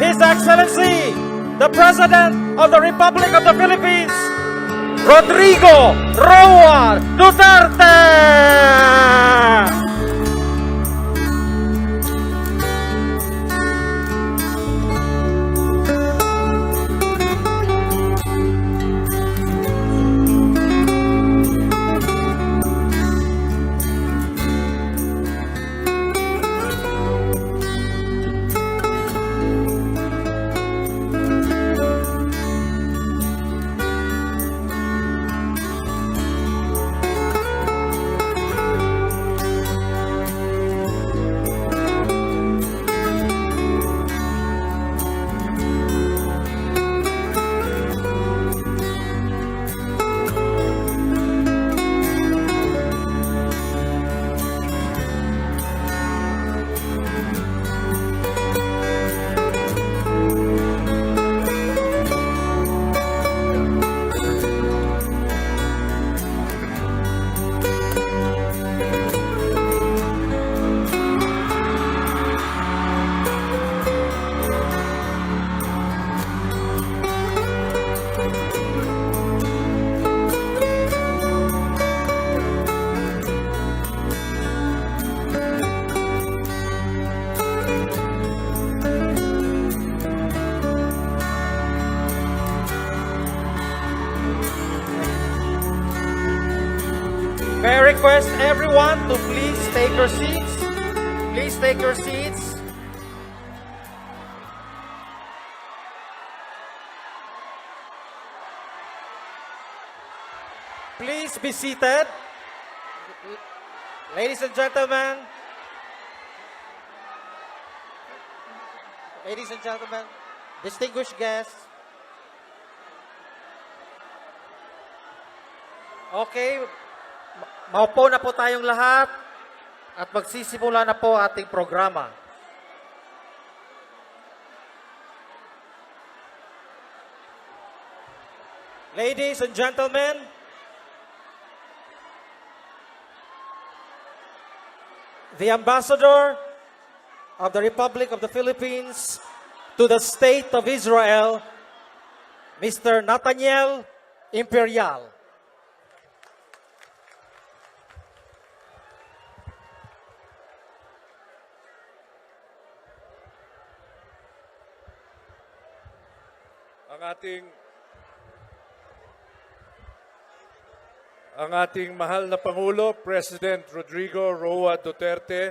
His Excellency, the President of the Republic of the Philippines, Rodrigo Roa Duterte! May I request everyone to please take your seats. Please take your seats. Please be seated. Ladies and gentlemen. Ladies and gentlemen, distinguished guests. Okay. Maupo na po tayong lahat at magsisimula na po ating programa. Ladies and gentlemen, the Ambassador of the Republic of the Philippines to the State of Israel, Mr. Nathaniel Imperial. Ang ating mahal na Pangulo, President Rodrigo Roa Duterte,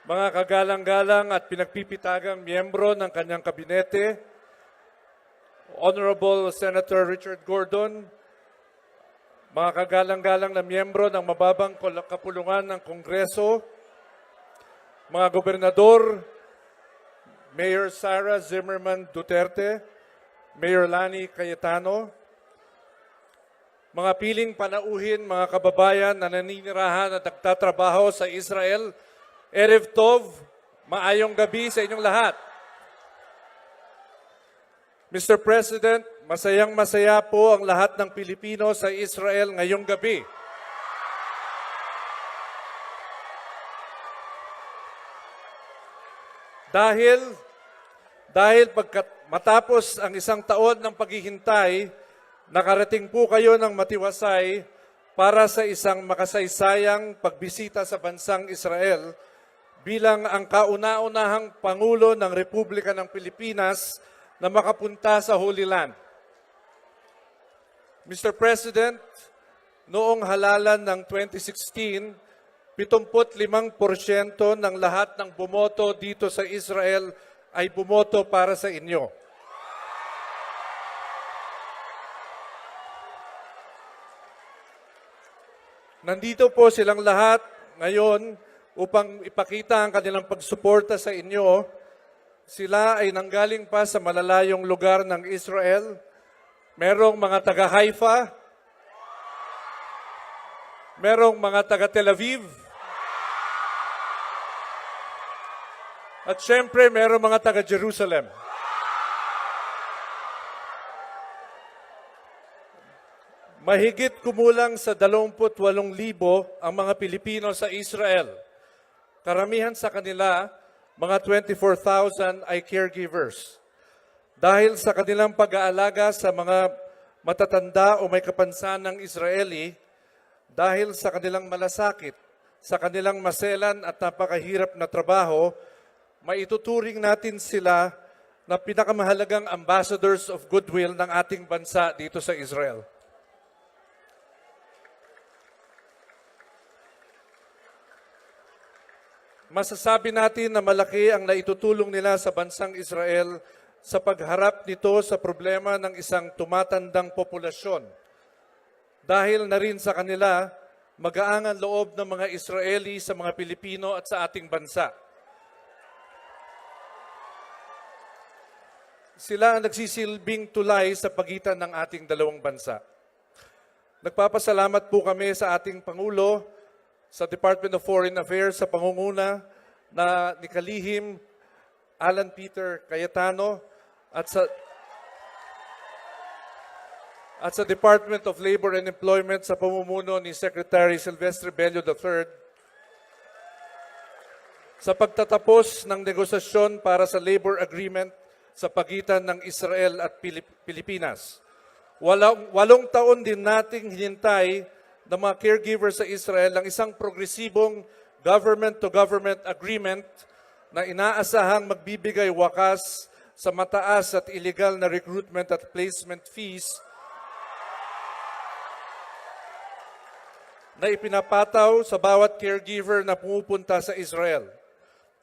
mga kagalang-galang at pinagpipitagang miyembro ng kanyang kabinete, Honorable Senator Richard Gordon, mga kagalang-galang na miyembro ng mababang kapulungan ng Kongreso, mga gobernador, Mayor Sara Zimmerman Duterte, Mayor Lani Cayetano, mga piling panauhin, mga kababayan na naninirahan at nagtatrabaho sa Israel, Erev Tov, maayong gabi sa inyong lahat. Mr. President, masayang-masaya po ang lahat ng Pilipino sa Israel ngayong gabi. Dahil matapos ang isang taon ng paghihintay, nakarating po kayo ng matiwasay para sa isang makasaysayang pagbisita sa bansang Israel bilang ang kauna-unahang Pangulo ng Republika ng Pilipinas na makapunta sa Holy Land. Mr. President, noong halalan ng 2016, 75% ng lahat ng bumoto dito sa Israel ay bumoto para sa inyo. Nandito po silang lahat ngayon upang ipakita ang kanilang pagsuporta sa inyo. Sila ay nanggaling pa sa malalayong lugar ng Israel. Merong mga taga Haifa, merong mga taga Tel Aviv, at syempre, meron mga taga-Jerusalem. Mahigit kumulang sa 28,000 ang mga Pilipino sa Israel. Karamihan sa kanila, mga 24,000 ay caregivers. Dahil sa kanilang pag-aalaga sa mga matatanda o may kapansanang Israeli, dahil sa kanilang malasakit, sa kanilang maselan at napakahirap na trabaho, maituturing natin sila na pinakamahalagang ambassadors of goodwill ng ating bansa dito sa Israel. Masasabi natin na malaki ang naitutulong nila sa bansang Israel sa pagharap nito sa problema ng isang tumatandang populasyon. Dahil na rin sa kanila, magaangan loob ng mga Israeli sa mga Pilipino at sa ating bansa. Sila ang nagsisilbing tulay sa pagitan ng ating dalawang bansa. Nagpapasalamat po kami sa ating Pangulo, sa Department of Foreign Affairs, sa pangunguna na ni Kalihim Alan Peter Cayetano at sa Department of Labor and Employment sa pamumuno ni Secretary Silvestre Bello III sa pagtatapos ng negosasyon para sa labor agreement sa pagitan ng Israel at Pilipinas. 8 taon din nating hinintay ng mga caregivers sa Israel ang isang progresibong government-to-government agreement na inaasahang magbibigay wakas sa mataas at illegal na recruitment at placement fees na ipinapataw sa bawat caregiver na pumupunta sa Israel.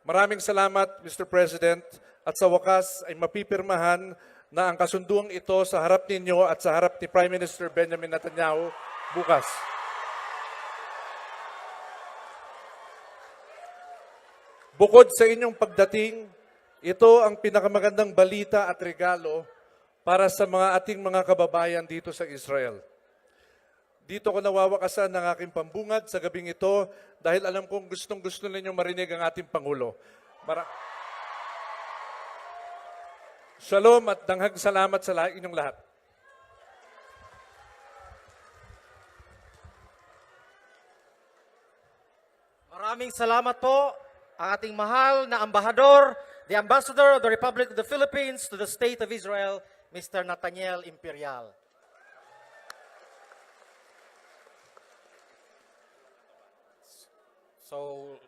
Maraming salamat, Mr. President, at sa wakas ay mapipirmahan na ang kasunduang ito sa harap ninyo at sa harap ni Prime Minister Benjamin Netanyahu bukas. Bukod sa inyong pagdating, ito ang pinakamagandang balita at regalo para sa ating mga kababayan dito sa Israel. Dito ko nawawakasan ng aking pambungad sa gabing ito dahil alam kong gustong-gusto ninyong marinig ang ating Pangulo. Shalom at danghag salamat sa inyong lahat. Maraming salamat po ang ating mahal na ambahador, the Ambassador of the Republic of the Philippines to the State of Israel, Mr. Nathaniel Imperial. So,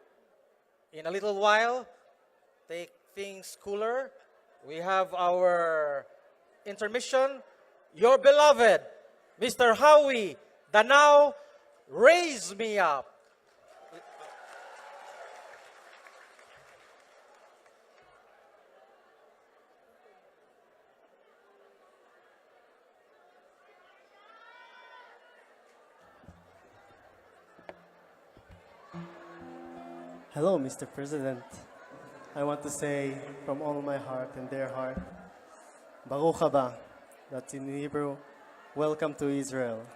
in a little while, take things cooler. We have our intermission. Your beloved, Mr. Howie Danao, Raise Me Up. Hello, Mr. President. I want to say from all my heart and their heart, Baruch haba, that's in Hebrew, welcome to Israel.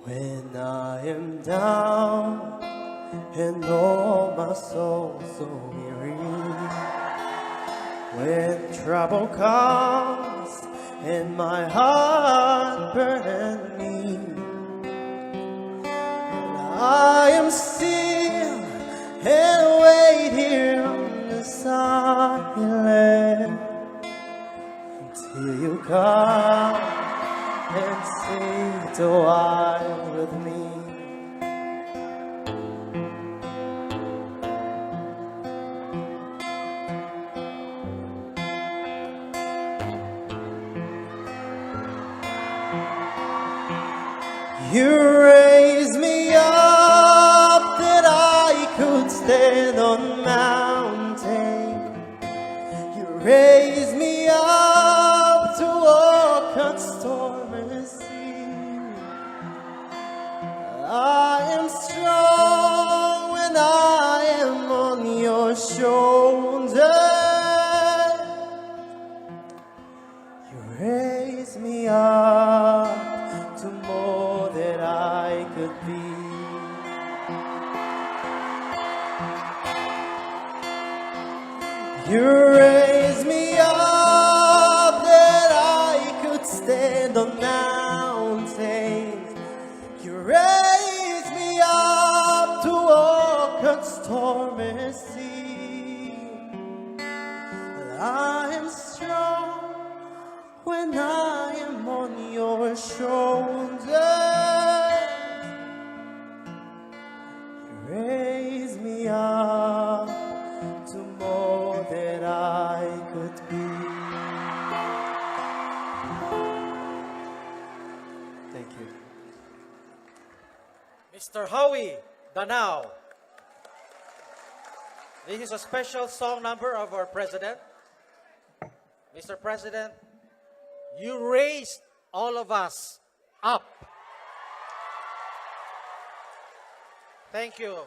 When I am down and all my soul so weary, when trouble comes and my heart burning, and I am still and wait here in the silence until you come and sit a while with me. You raise me up that I could stand on mountain. You raise me up to walk on storm and sea. I am strong when I am on your shoulder. You raise me up to more that I could be. You raised me up that I could stand on mountains. You raised me up to walk on stormy sea. I am strong when I am on your shoulders. You raise me up to more than I could be. Thank you. Mr. Howie Danao. This is a special song number of our president. Mr. President, you raised all of us up. Thank you,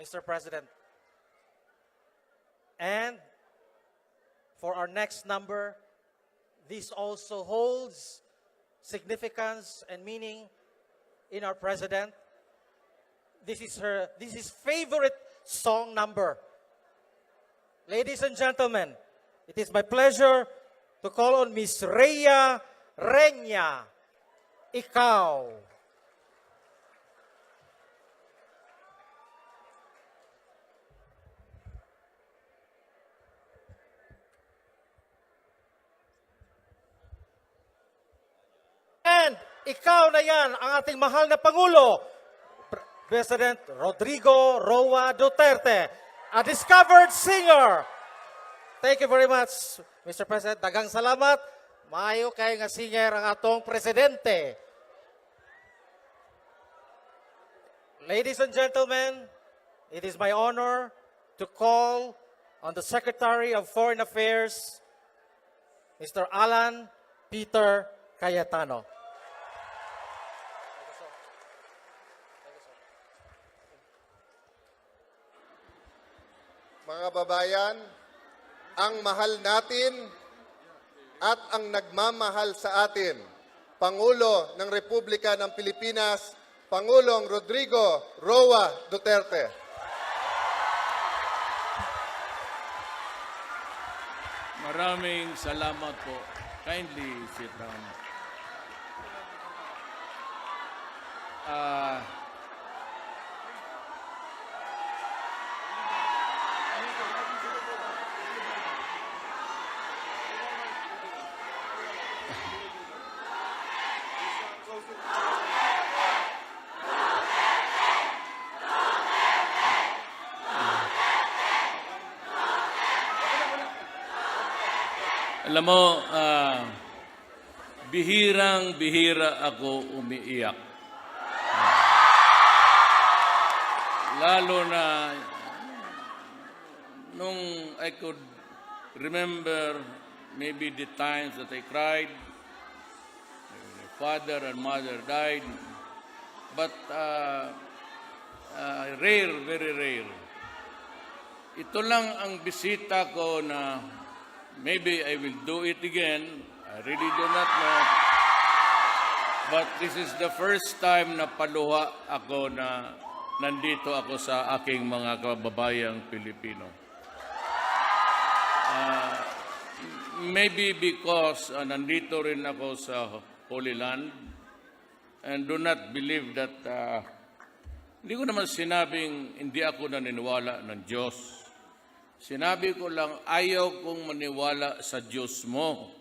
Mr. President. And for our next number, this also holds significance and meaning in our president. This is his favorite song number. Ladies and gentlemen, it is my pleasure to call on Miss Rhea Renya. Ikaw. And ikaw na yan, ang ating mahal na Pangulo, President Rodrigo Roa Duterte, a discovered singer. Thank you very much, Mr. President. Dagang salamat. Maayo kayo nga singer ang atong presidente. Ladies and gentlemen, it is my honor to call on the Secretary of Foreign Affairs, Mr. Alan Peter Cayetano. Mga babayan, ang mahal natin at ang nagmamahal sa atin, Pangulo ng Republika ng Pilipinas, Pangulong Rodrigo Roa Duterte. Maraming salamat po. Kindly sit down. Alam mo, bihirang-bihira ako umiiyak. Lalo na nung I could remember maybe the times that I cried, my father and mother died, but rare, very rare. Ito lang ang bisita ko na maybe I will do it again. I really do not know. But this is the first time na paluha ako na nandito ako sa aking mga kababayang Pilipino. Maybe because nandito rin ako sa Holy Land and do not believe that hindi ko naman sinabing hindi ako naniniwala ng Diyos. Sinabi ko lang, ayaw kong maniwala sa Diyos mo.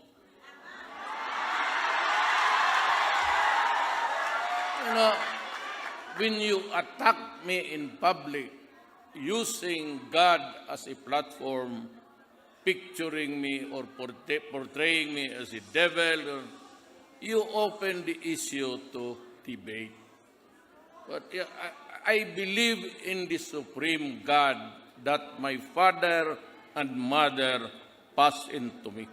You know, when you attack me in public, using God as a platform, picturing me or portraying me as a devil, you open the issue to debate. But I believe in the supreme God that my father and mother passed into me.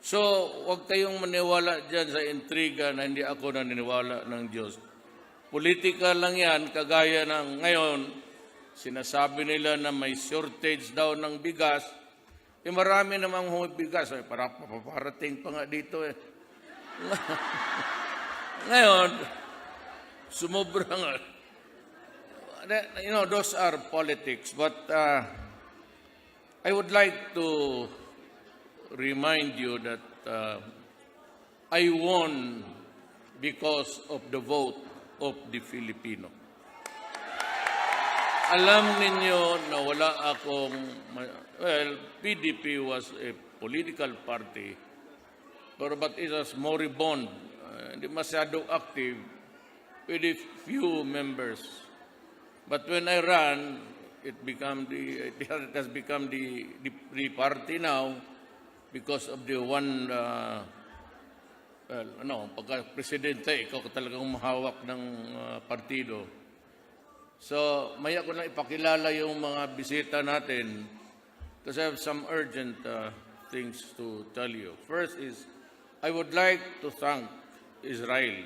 So, huwag kayong maniwala dyan sa intriga na hindi ako naniniwala ng Diyos. Politika lang yan, kagaya ng ngayon, sinasabi nila na may shortage daw ng bigas, marami namang bigas, paparating pa nga dito . Ngayon, sumubrang, those are politics. But I would like to remind you that I won because of the vote of the Filipino. Alam ninyo na wala akong, PDP was a political party, but it was moribund, hindi masyado active, with a few members. But when I ran, it has become the party now because of the one, pagka-presidente, ikaw talagang mahawak ng partido. So, maya ko lang ipakilala yung mga bisita natin because I have some urgent things to tell you. First is, I would like to thank Israel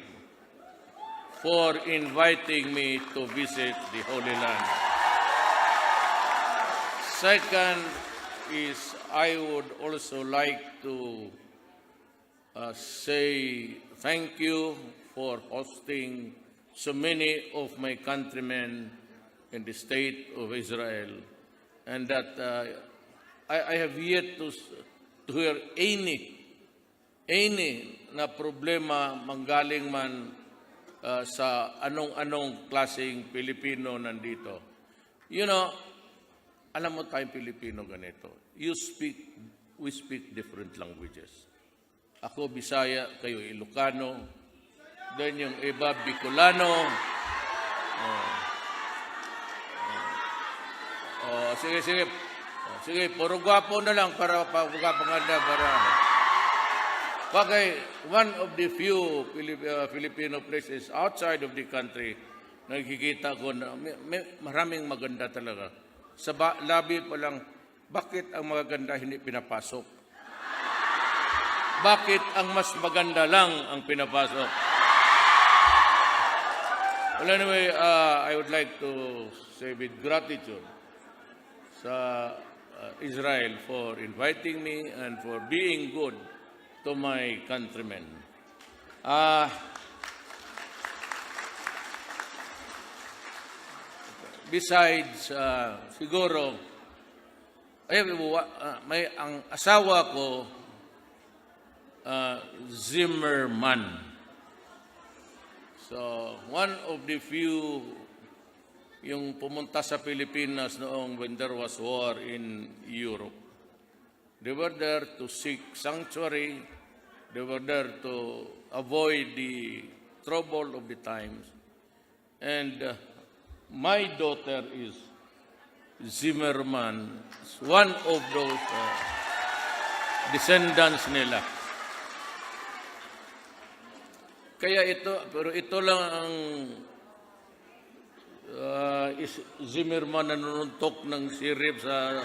for inviting me to visit the Holy Land. Second is, I would also like to say thank you for hosting so many of my countrymen in the state of Israel, and that I have yet to hear any na problema manggaling man sa anong klaseng Pilipino nandito. You know, alam mo tayong Pilipino ganito. We speak different languages. Ako Bisaya, kayo Ilocano, then yung iba Bicolano. Sige, puro gwapo na lang para pagpapaganda para. Bagay, one of the few Filipino places outside of the country, nakikita ko na maraming maganda talaga. Sa labi pa lang, bakit ang magaganda hindi pinapasok? Bakit ang mas maganda lang ang pinapasok? Well, anyway, I would like to say with gratitude sa Israel for inviting me and for being good to my countrymen. Besides, siguro, ang asawa ko, Zimmerman. So, one of the few yung pumunta sa Pilipinas noong when there was war in Europe. They were there to seek sanctuary. They were there to avoid the trouble of the times. And my daughter is Zimmerman, one of those descendants nila. Kaya pero ito lang ang Zimmerman na nanuntok ng sirip sa...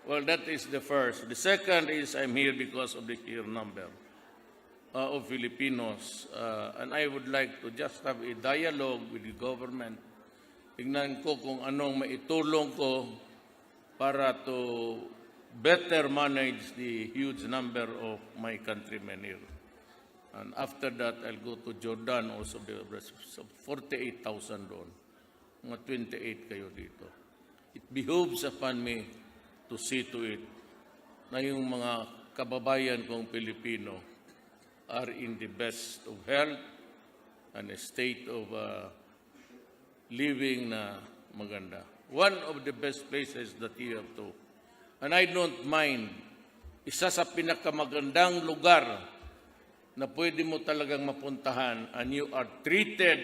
Well, that is the first. The second is I'm here because of the sheer number of Filipinos. And I would like to just have a dialogue with the government. Tingnan ko kung anong maitulong ko para to better manage the huge number of my countrymen here. And after that, I'll go to Jordan also. There are 48,000 doon. Mga 28 kayo dito. It behooves upon me to see to it na yung mga kababayan kong Pilipino are in the best of health and a state of living na maganda. One of the best places that you have to. And I don't mind, isa sa pinakamagandang lugar na pwede mo talagang mapuntahan and you are treated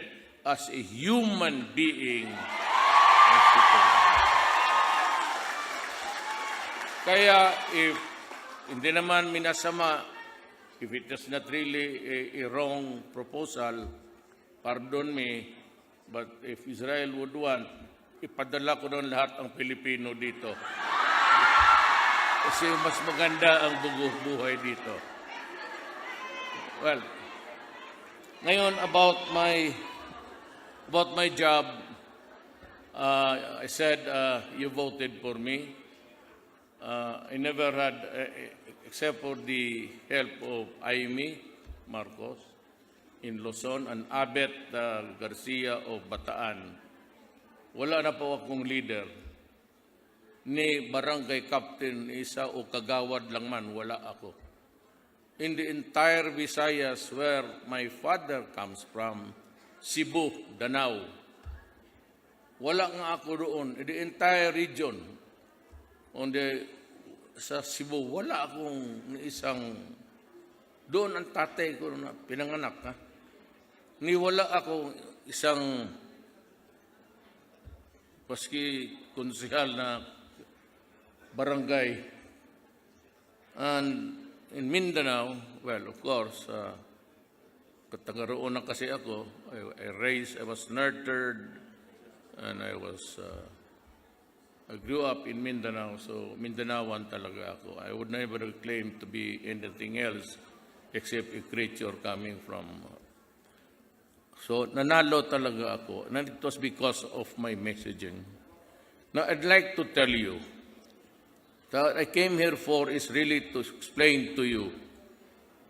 as a human being. Kaya if hindi naman minasama, if it is not really a wrong proposal, pardon me, but if Israel would want, ipadala ko doon lahat ang Pilipino dito. Kasi mas maganda ang buhay dito. Well, ngayon about my job, I said you voted for me. I never had, except for the help of Amy Marcos, in Luzon and Abet Garcia of Bataan. Wala na po akong leader. Ni barangay captain isa o kagawad lang man, wala ako. In the entire Visayas where my father comes from, Cebu, Danau, wala nga ako doon. In the entire region, sa Cebu, wala akong isang, doon ang tatay ko na pinanganak. Ha? Ni wala akong isang, paski konsehal na barangay. And in Mindanao, well, of course, katagaroon na kasi ako, I was nurtured, and I grew up in Mindanao, so Mindanaoan talaga ako. I would never claim to be anything else except a creature coming from. So nanalo talaga ako, and it was because of my messaging. Now I'd like to tell you that I came here for is really to explain to you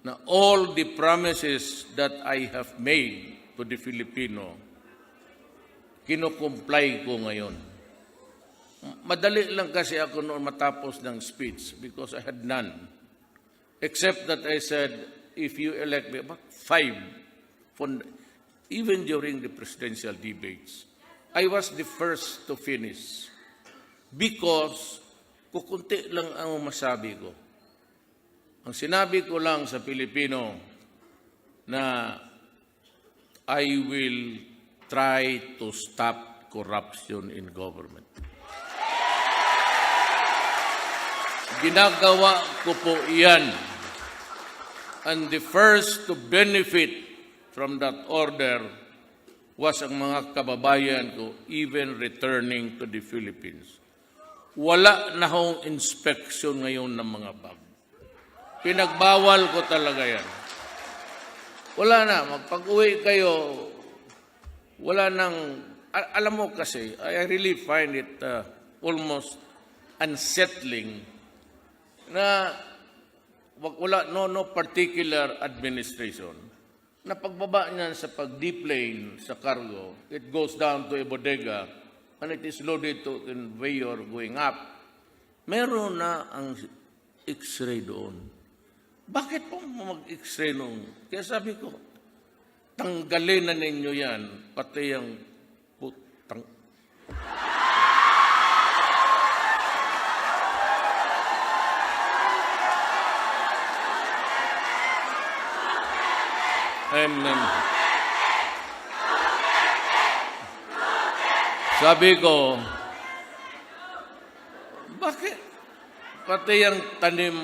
na all the promises that I have made to the Filipino, kino-comply ko ngayon. Madali lang kasi ako noon matapos ng speech because I had none. Except that I said, if you elect me, about 5, even during the presidential debates, I was the first to finish because kukunti lang ang masabi ko. Ang sinabi ko lang sa Pilipino na I will try to stop corruption in government. Ginagawa ko po iyan. And the first to benefit from that order was ang mga kababayan ko, even returning to the Philippines. Wala na hong inspection ngayon ng mga bag. Pinagbawal ko talaga yan. Wala na, magpag-uwi kayo, wala nang, alam mo kasi, I really find it almost unsettling na wala no particular administration na pagbaba niyan sa pag-deplane sa cargo, it goes down to a bodega and it is loaded to conveyor going up. Meron na ang X-ray doon. Bakit po mag-X-ray noon? Kaya sabi ko, tanggalin na ninyo yan, pati yung putang. Sabi ko, bakit? Pati yung tanim,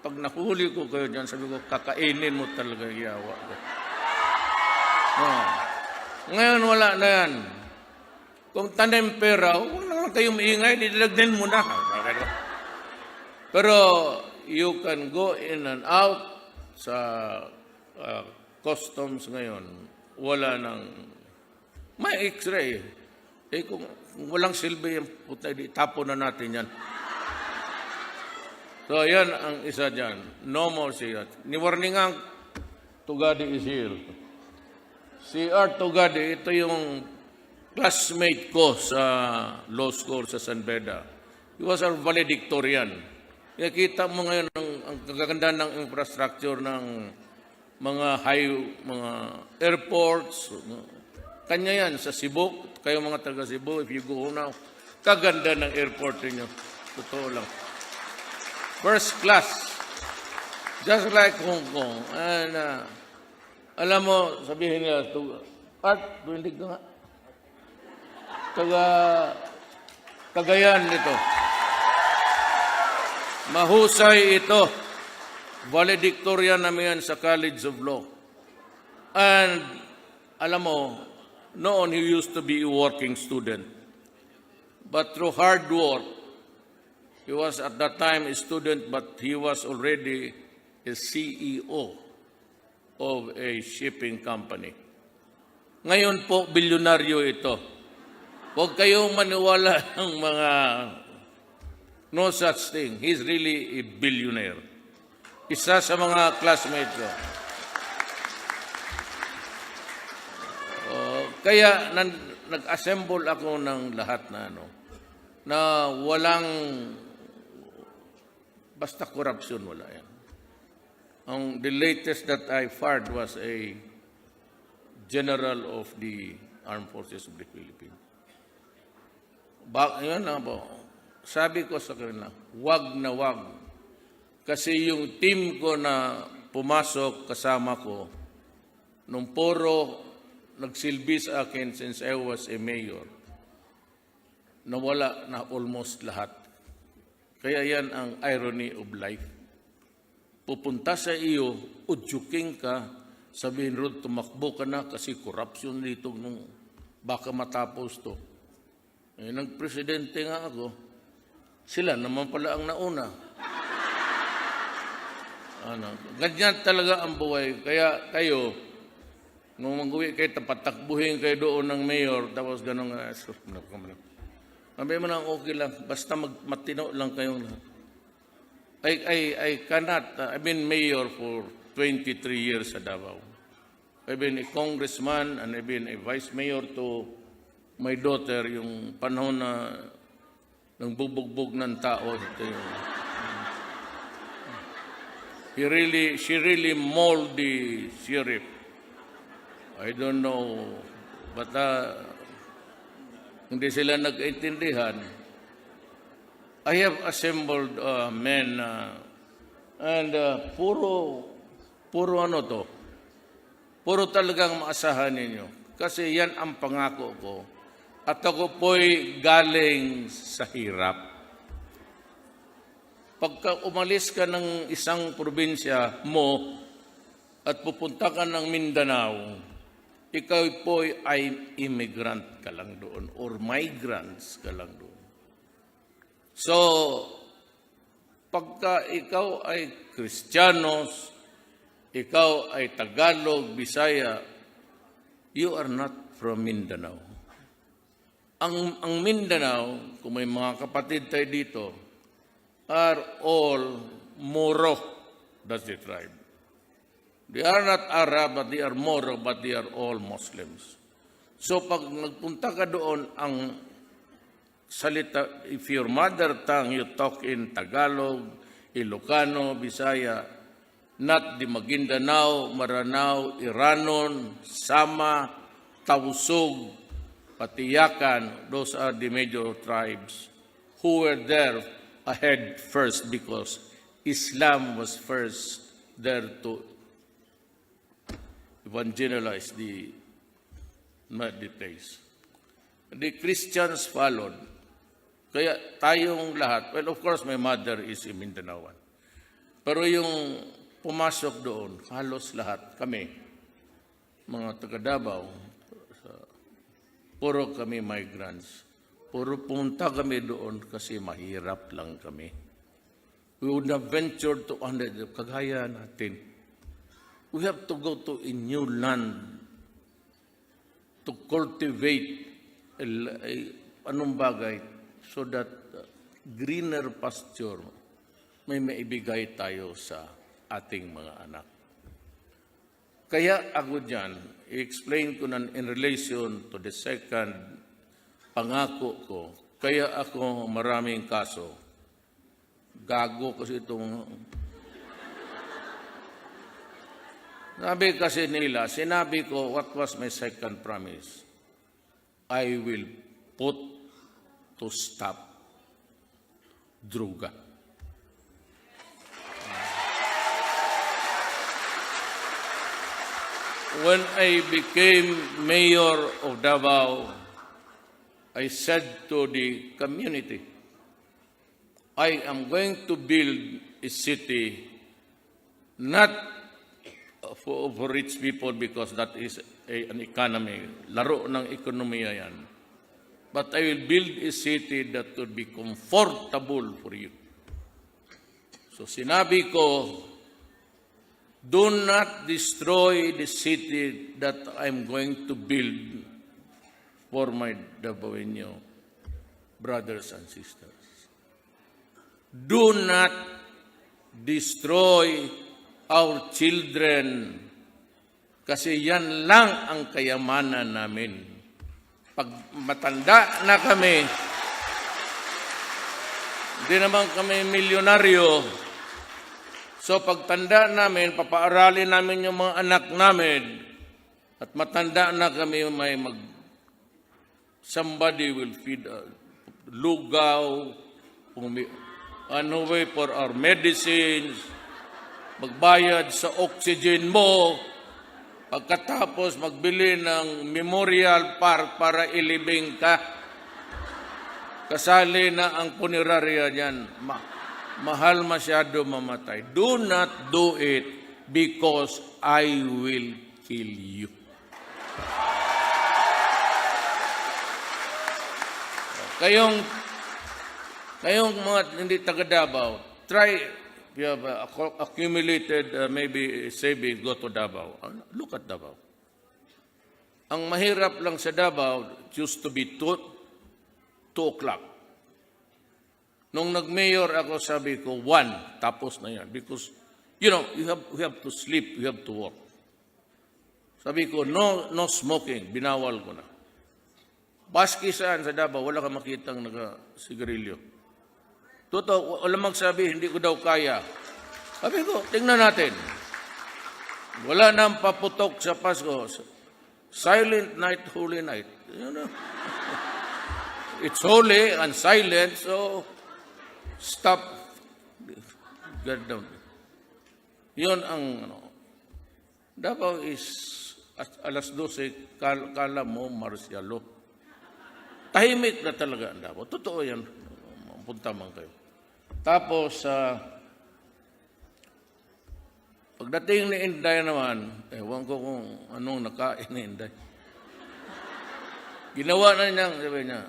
pag nahuli ko kayo dyan, sabi ko, kakainin mo talaga yung yawa ko. Ngayon, wala na yan. Kung tanim pera, huwag na lang kayong maingay, didalagnin mo na. Pero you can go in and out sa customs ngayon, wala nang may X-ray. Kung walang silbi yung puta, tapo na natin yan. So, yan ang isa dyan. No more siya. Ni-warningan, Tugadi is here. Si Art Tugadi, ito yung classmate ko sa law school sa San Beda. He was our valedictorian. Kita mo ngayon ang kagaganda ng infrastructure ng mga mga airports. Kanya yan sa Cebu. Kayo mga taga Cebu, if you go now, kaganda ng airport niyo. Totoo lang. First class. Just like Hong Kong. And, alam mo, sabihin nila, Art, duwindig ka nga. Kagayan nito. Mahusay ito. Valedictorian namin yan sa College of Law. And, alam mo, noon he used to be a working student. But through hard work, he was at that time a student, but he was already a CEO of a shipping company. Ngayon po, bilyonaryo ito. Huwag kayong maniwala ng mga no such thing. He's really a billionaire. Isa sa mga classmates ko. Kaya nag-assemble ako ng lahat na na walang basta corruption, wala yan. The latest that I fired was a general of the Armed Forces of the Philippines. Yun na po. Sabi ko sa kanila, wag na wag. Kasi yung team ko na pumasok kasama ko, nung puro nagsilbi sa akin since I was a mayor, nawala na almost lahat. Kaya yan ang irony of life. Pupunta sa iyo, udyuking ka, sabihin ron, tumakbo ka na kasi corruption dito nung baka matapos to. Eh, nagpresidente nga ako, sila naman pala ang nauna. Ganyan talaga ang buhay. Kaya kayo, nung mag-uwi kayo, patakbuhin kayo doon ng mayor, tapos gano'n nga, sabi mo na okay lang, basta matino lang kayong lahat. I cannot, I've been mayor for 23 years sa Davao. I've been a congressman and I've been a vice mayor to my daughter, yung panahon na nang bubugbog ng tao. Ito yung, she really molded the sheriff. I don't know, but hindi sila nag-intindihan. I have assembled men and puro ano to, puro talagang maasahan ninyo. Kasi yan ang pangako ko. At ako po'y galing sa hirap. Pagka umalis ka ng isang probinsya mo at pupunta ka ng Mindanao, ikaw po'y ay immigrant ka lang doon or migrants ka lang doon. So, pagka ikaw ay Kristiyanos, ikaw ay Tagalog, Bisaya, you are not from Mindanao. Ang Mindanao, kung may mga kapatid tayo dito, are all Moro. That's the tribe. They are not Arab, but they are Moro, but they are all Muslims. So pag nagpunta ka doon, ang salita, if your mother tongue, you talk in Tagalog, Ilocano, Bisaya, not the Maguindanao, Maranao, Iranon, Sama, Tausug, Patiyakan, those are the major tribes who were there ahead first because Islam was first there to evangelize the place. The Christians followed. Kaya tayong lahat, well, of course, my mother is a Mindanaoan. Pero yung pumasok doon, halos lahat kami, mga taga-Davao, puro kami migrants. Puro pumunta kami doon kasi mahirap lang kami. We would have ventured to kagaya natin. We have to go to a new land to cultivate anong bagay so that greener pasture may maibigay tayo sa ating mga anak. Kaya ako dyan, i-explain ko na in relation to the second pangako ko. Kaya ako maraming kaso. Gago kasi itong... Sabi kasi nila, sinabi ko, what was my second promise? I will put to stop druga. When I became mayor of Davao, I said to the community, I am going to build a city not for rich people because that is an economy, laro ng ekonomiya yan. But I will build a city that will be comfortable for you. So sinabi ko, do not destroy the city that I'm going to build for my Davaoeño brothers and sisters. Do not destroy our children. Kasi yan lang ang kayamanan namin. Pag matanda na kami, hindi naman kami milyonaryo. So pagtanda namin, papaaralin namin yung mga anak namin. At matanda na kami, somebody will feed lugaw, for our medicines, magbayad sa oxygen mo, pagkatapos magbili ng memorial park para ilibing ka. Kasali na ang punerarya dyan. Mahal masyado mamatay. Do not do it because I will kill you. Kayong mga hindi taga Davao, try, if you have accumulated maybe savings, go to Davao. Look at Davao. Ang mahirap lang sa Davao, it used to be 2 o'clock. Nung nag-mayor ako, sabi ko, 1, tapos na yan. Because, you have to sleep, you have to work. Sabi ko, no smoking, binawal ko na. Baski saan sa Davao, wala ka makitang nagasigarilyo. Totoo, wala magsabi, hindi ko daw kaya. Sabi ko, tingnan natin. Wala nang paputok sa Pasko. Silent night, holy night. It's holy and silent, so stop. Get down. Yun ang, Davao is alas 12, kala mo, marsyalo. Tahimik na talaga ang Davao. Totoo yan. Punta man kayo. Tapos, pagdating ni Inday naman, ewan ko kung anong nakain ni Inday. Ginawa na niya, sabi niya,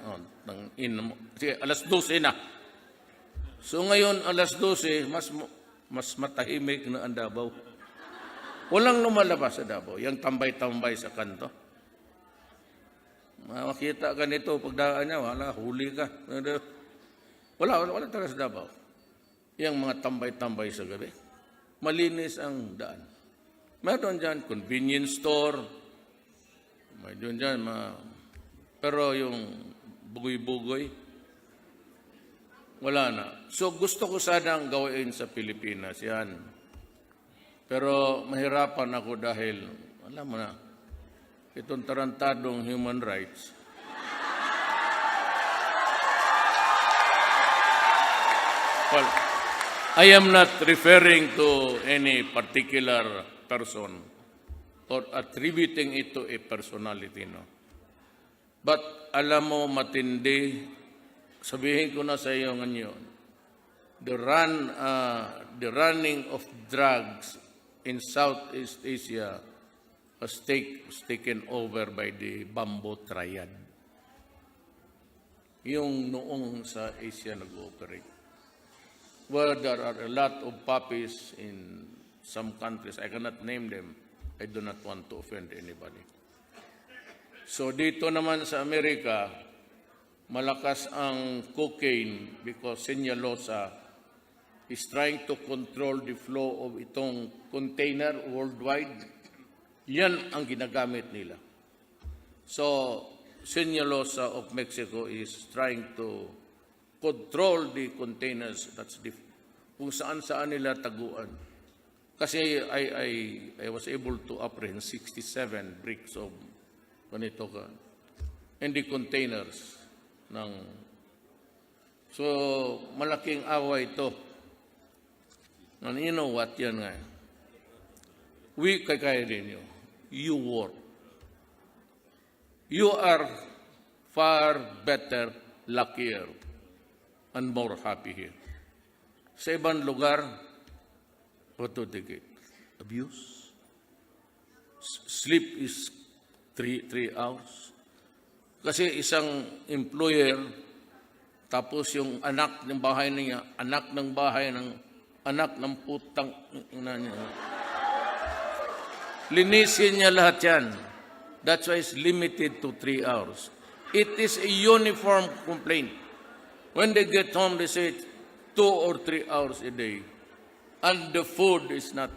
sige, alas 12 na. So ngayon, alas 12, mas matahimik na ang Davao. Walang lumalabas sa Davao. Yung tambay-tambay sa kanto. Makita ka nito, pagdaan niya, wala, huli ka. Wala talaga sa Davao. Yung mga tambay-tambay sa gabi. Malinis ang daan. Meron dyan, convenience store. Meron dyan, pero yung bugoy-bugoy, wala na. So gusto ko sanang gawin sa Pilipinas yan. Pero mahirapan ako dahil, alam mo na, itong tarantadong human rights. Well, I am not referring to any particular person or attributing it to a personality, no? But alam mo, matindi, sabihin ko na sa iyo ngayon, the running of drugs in Southeast Asia was taken over by the Bamboo Triad. Yung noong sa Asia nag-ooperate. Where there are a lot of puppies in some countries, I cannot name them, I do not want to offend anybody. So dito naman sa Amerika, malakas ang cocaine because Senyalosa is trying to control the flow of itong container worldwide. Yan ang ginagamit nila. So Senyalosa of Mexico is trying to control the containers. That's kung saan-saan nila taguan. Kasi I was able to apprehend 67 bricks of ganito ka. And the containers ng... So, malaking away ito. And you know what? Yan nga. We kaya rin nyo. You work. You are far better, luckier, and more happy here. Sa ibang lugar, what do they get? Abuse? Sleep is 3 hours. Kasi isang employer, tapos yung anak ng bahay niya, anak ng putang ina niya. Linisin niya lahat yan. That's why it's limited to 3 hours. It is a uniform complaint. When they get home, they say 2 or 3 hours a day. And the food is not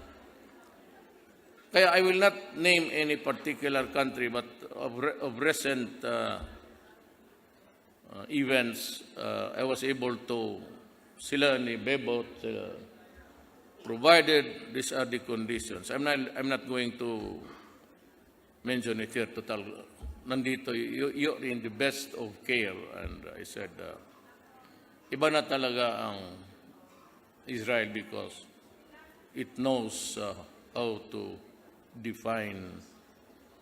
Kaya I will not name any particular country, but of recent events, I was able to, sila ni Bebot, provided these are the conditions. I'm not going to mention it here total. Nandito, you're in the best of care. And I said, iba na talaga ang Israel because it knows how to define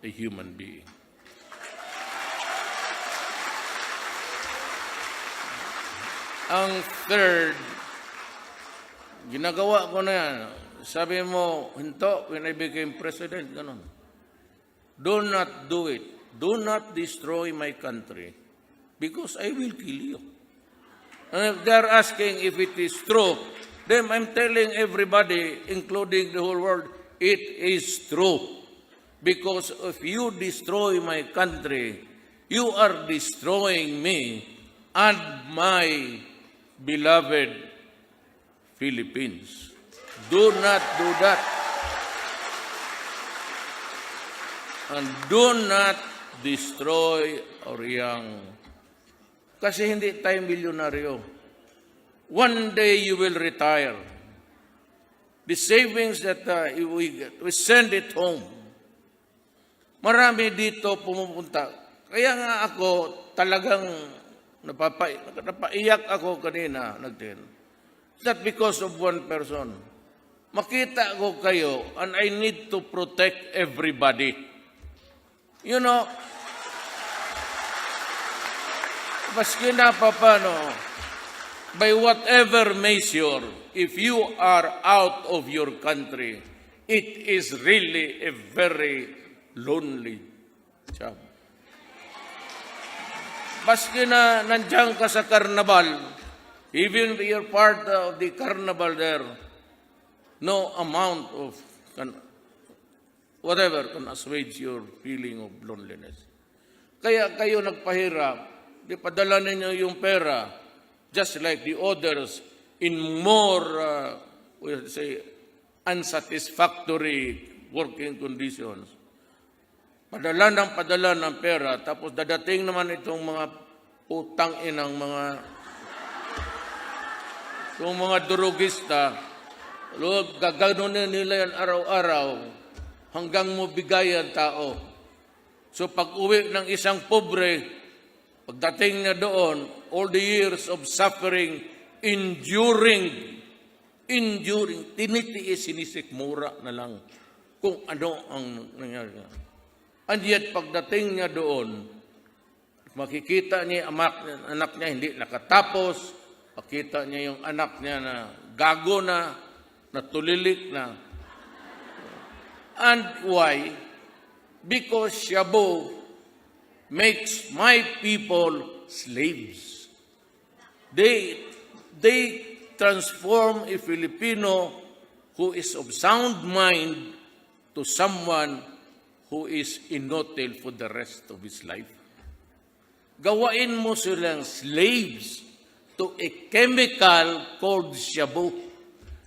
a human being. Ang third, ginagawa ko na yan. Sabi mo, hinto, when I became president, ganun. Do not do it. Do not destroy my country because I will kill you. And if they're asking if it is true, then I'm telling everybody, including the whole world, it is true. Because if you destroy my country, you are destroying me and my beloved Philippines. Do not do that. And do not destroy our young. Kasi hindi tayo milyonaryo. One day you will retire. The savings that we get, we send it home. Marami dito pumupunta. Kaya nga ako talagang napaiyak ako kanina. It's not because of one person. Makita ko kayo and I need to protect everybody. You know, maski na papano, by whatever measure, if you are out of your country, it is really a very lonely job. Maski na nandiyan ka sa carnival, even if you're part of the carnival there, no amount of whatever can assuage your feeling of loneliness. Kaya kayo nagpahirap, di padala ninyo yung pera, just like the others, in more, we'll say, unsatisfactory working conditions. Padala ng pera, tapos dadating naman itong mga putang inang mga durugista, gaganunin nila yan araw-araw, hanggang mo bigayan tao. So pag uwi ng isang pobre, pagdating niya doon, all the years of suffering, enduring, tinitiis, sinisikmura na lang kung ano ang nangyari. And yet, pagdating niya doon, makikita niya anak niya hindi nakatapos, makita niya yung anak niya na gago na tulilik na. And why? Because Shabu makes my people slaves. They transform a Filipino who is of sound mind to someone who is inutil for the rest of his life. Gawain mo silang slaves to a chemical called Shabu.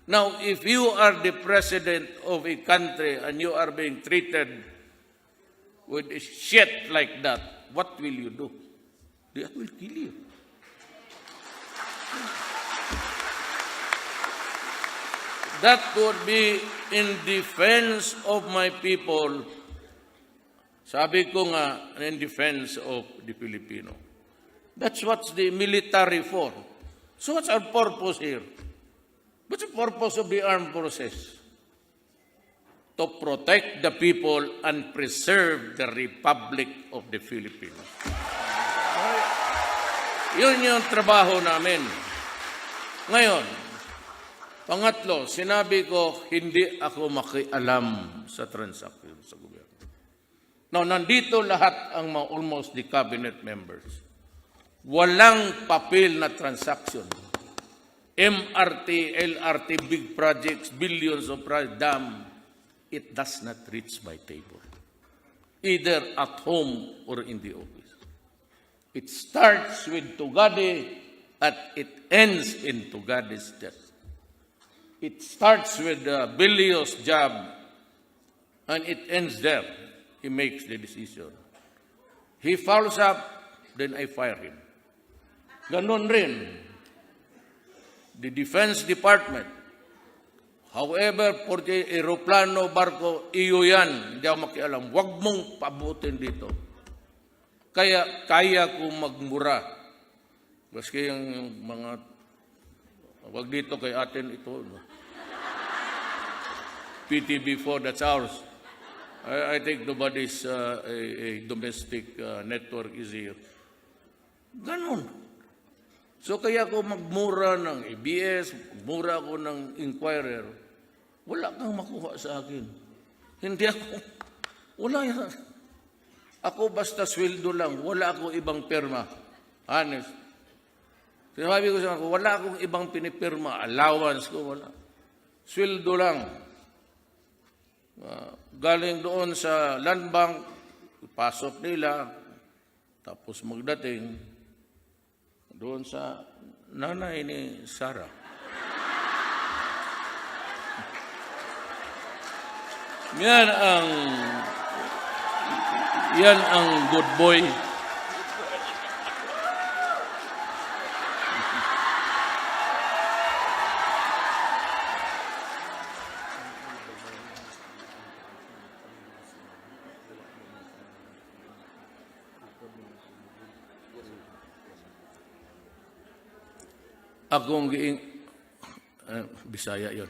Now, if you are the president of a country and you are being treated with a shit like that, what will you do? They will kill you. That would be in defense of my people. Sabi ko nga, in defense of the Filipino. That's what's the military for. So what's our purpose here? What's the purpose of the armed forces? To protect the people and preserve the Republic of the Philippines. Yun yung trabaho namin. Ngayon, pangatlo, sinabi ko, hindi ako makialam sa transaction sa gobyerno. Now, nandito lahat ang almost the cabinet members. Walang papel na transaction. MRT, LRT, big projects, billions of projects, dam, it does not reach my table, either at home or in the office. It starts with Tugade and it ends in Tugade's death. It starts with Bilio's job and it ends there. He makes the decision. He fouls up, then I fire him. Ganon rin. The Defense Department. However, for the aeroplano, barko, iyo yan. Hindi ako makialam. Huwag mong pabutin dito. Kaya kong magmura. Maski yung mga, wag dito kay atin ito. No? PTB4, that's ours. I think nobody's a domestic network is here. Ganon. So kaya ako magmura ng ABS, magmura ako ng Inquirer. Wala kang makuha sa akin. Hindi ako, wala yan. Ako basta sweldo lang, wala ako ibang pirma. Honest. Sinabi ko sa ako, wala akong ibang pinipirma, allowance ko, wala. Sweldo lang. Galing doon sa land bank, pasok nila, tapos magdating doon sa nanay ni Sarah. Yan ang good boy. Akong Bisaya yon.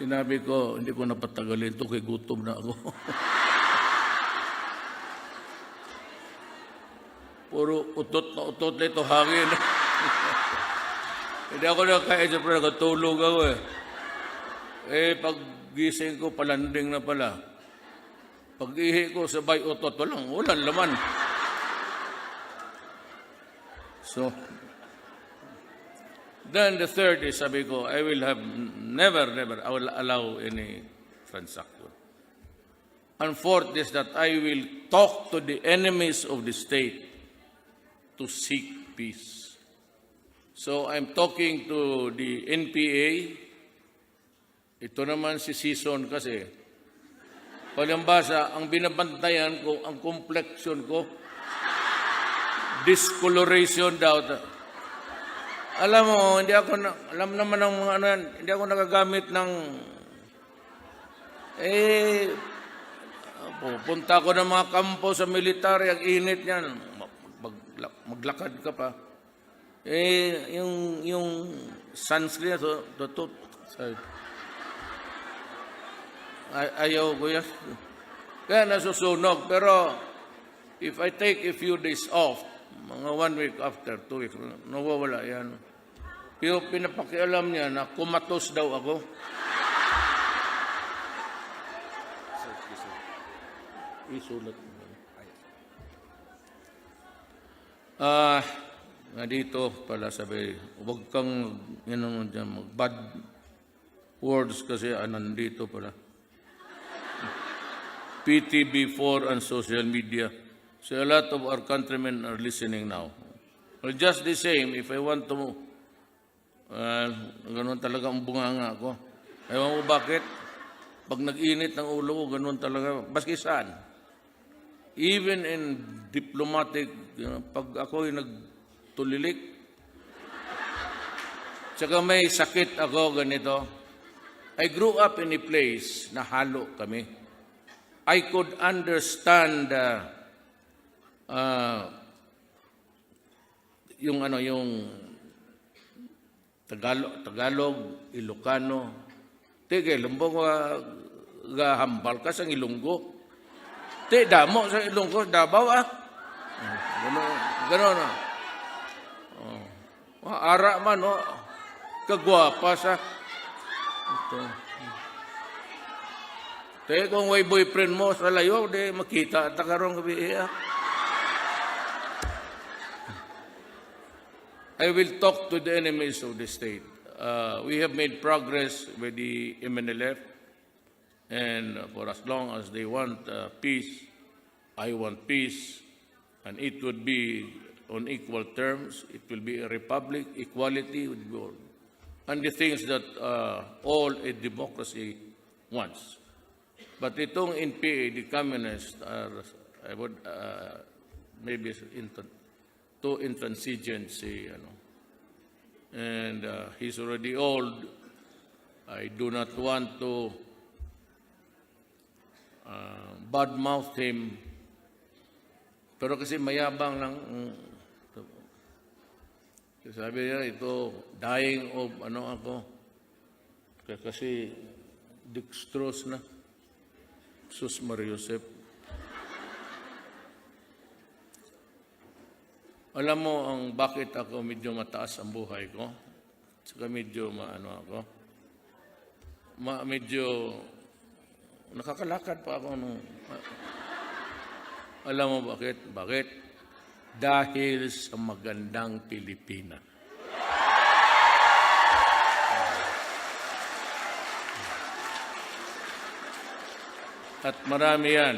Sinabi ko, hindi ko napatagalin ito, kay gutom na ako. Puro utot na utot na ito, hangin. Hindi ako nakakain, siyempre nakatulog ako pag gising ko, palanding na pala. Pag ihi ko, sabay utot, walang laman. So, then the third is, sabi ko, I will have never, I will allow any transaction. And fourth is that I will talk to the enemies of the state to seek peace. So I'm talking to the NPA. Ito naman si Season kasi. Palambasa, ang binabantayan ko, ang complexion ko, discoloration daw. Alam mo, alam naman ng mga ano yan, hindi ako nagagamit ng, pupunta ko ng mga kampo sa military, ang init yan, maglakad ka pa. Yung sunscreen, ayaw ko yan. Kaya nasusunog, pero if I take a few days off, mga 1 week after, 2 weeks, nawawala yan. Pero pinapakialam niya na kumatos daw ako. Isulat mo. Nga dito pala sabi, huwag kang bad words kasi nandito pala. PTB4 and social media. So a lot of our countrymen are listening now. Well, just the same, if I want to, ganun talaga ang bunganga ko. Ewan mo bakit? Pag nag-init ng ulo ko, ganun talaga. Baski saan? Even in diplomatic, pag ako'y nagtulilik, tsaka may sakit ako ganito. I grew up in a place na halo kami. I could understand yung Tagalog, Ilocano. Tige, lumbong hambal ka sa Ilonggo. Te, damo sa Ilonggo, Davao Gano'n. Ara man, kagwapa sa. Ito. Te, kung may boyfriend mo sa layo, di makita at karong gabi I will talk to the enemies of the state. We have made progress with the MNLF, and for as long as they want peace, I want peace, and it would be on equal terms. It will be a republic, equality would be all. And the things that all a democracy once. But itong NPA, the communists are, I would, maybe too intransigent, and he's already old. I do not want to badmouth him. Pero kasi mayabang lang. Sabi niya, ito, dying of ako. Kasi dextrose na. Sus Mariusep. Alam mo ang bakit ako medyo mataas ang buhay ko? Saka medyo medyo nakakalakad pa ako. Alam mo bakit? Bakit? Dahil sa magandang Pilipina. At marami yan.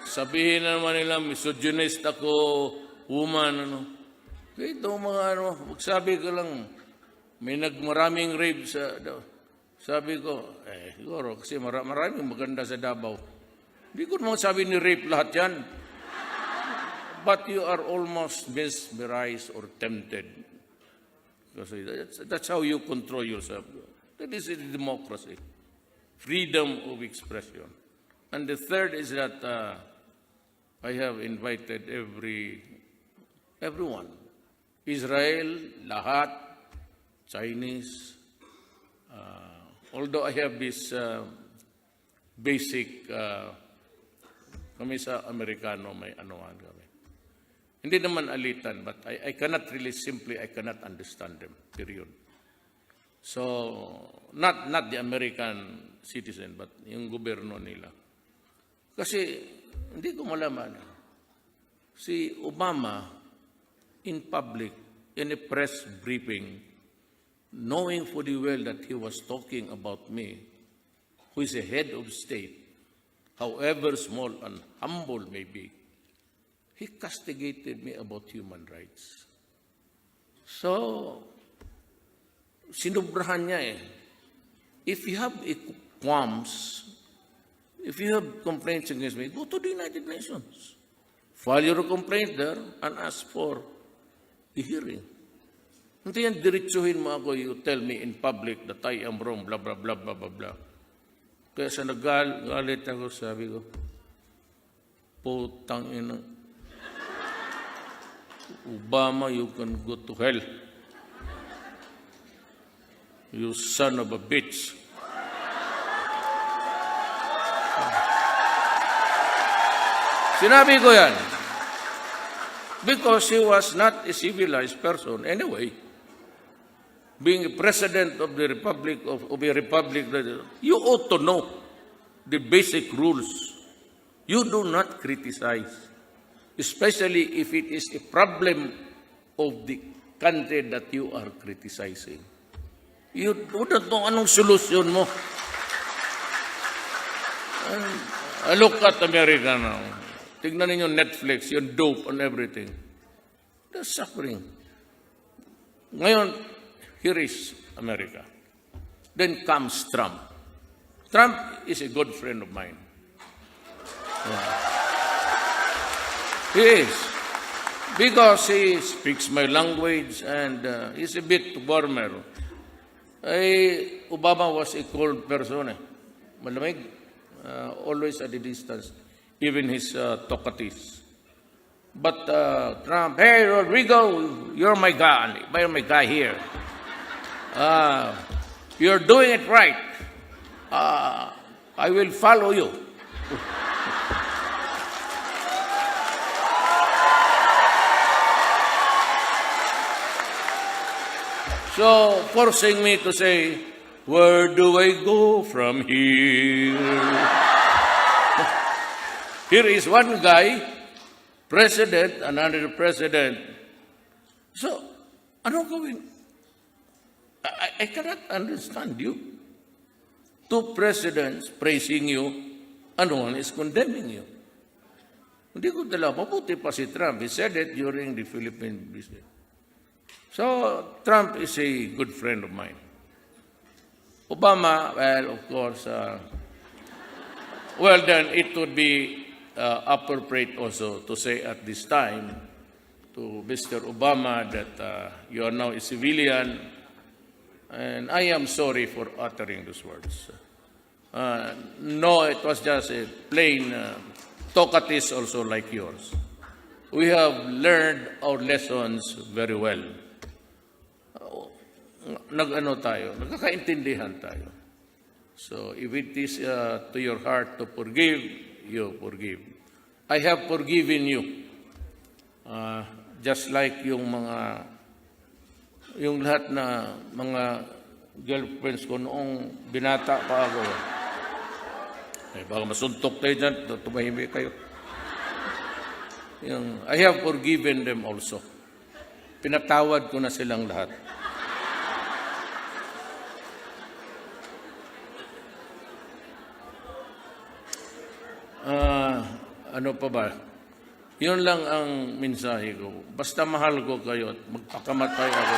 Sabihin naman nila, misogynist ako, woman, Kaya ito mga magsabi ko lang, may maraming rape sa, sabi ko, siguro, kasi maraming maganda sa Davao. Hindi ko naman sabi ni rape lahat yan. But you are almost mesmerized or tempted. Kasi that's how you control yourself. That is a democracy. Freedom of expression. And the third is that I have invited everyone. Israel, lahat, Chinese. Although I have this basic, kami sa Amerikano may anuhan kami. Hindi naman alitan, but I cannot really simply, I cannot understand them, period. So, not the American citizen, but yung gobyerno nila. Kasi, hindi ko malaman. Si Obama, in public, in a press briefing, knowing fully well that he was talking about me, who is a head of state, however small and humble may be, he castigated me about human rights. So, sinubrahan niya eh. If you have qualms, if you have complaints against me, go to the United Nations. File your complaint there and ask for a hearing. Hindi yan diretsuhin mo ako, you tell me in public that I am wrong, blah, blah, blah, blah, blah, blah. Kaya sa nagalit ako, sabi ko, putang ina, Obama, you can go to hell. You son of a bitch. Sinabi ko yan. Because he was not a civilized person anyway. Being a president of the republic, of a republic, you ought to know the basic rules. You do not criticize, especially if it is a problem of the country that you are criticizing. You don't know anong solusyon mo. I look at America now. Tignan ninyo Netflix, yung dope and everything. They're suffering. Ngayon, here is America. Then comes Trump. Trump is a good friend of mine. He is. Because he speaks my language and he's a bit warmer. Obama was a cold person. Malamig. Always at a distance. Even his talkatives. But Trump, hey, Rodrigo, you're my guy. You're my guy here. You're doing it right. I will follow you. So, forcing me to say, where do I go from here? Here is one guy, president, another president. So, ano gawin? I cannot understand you. Two presidents praising you, and one is condemning you. Hindi ko dala, mabuti pa si Trump. He said it during the Philippine visit. So, Trump is a good friend of mine. Obama, well, of course, Well, then it would be appropriate also to say at this time to Mr. Obama that you are now a civilian, and I am sorry for uttering those words. No, it was just a plain talkative also like yours. We have learned our lessons very well. Nag-ano tayo, nagkakaintindihan tayo. So if it is to your heart to forgive, you forgive. I have forgiven you. Just like yung lahat na mga girlfriends ko noong binata pa ako. Baka masuntok tayo dyan, tumahimik kayo. I have forgiven them also. Pinatawad ko na silang lahat. Ano pa ba? Yun lang ang mensahe ko. Basta mahal ko kayo at magpakamatay ako.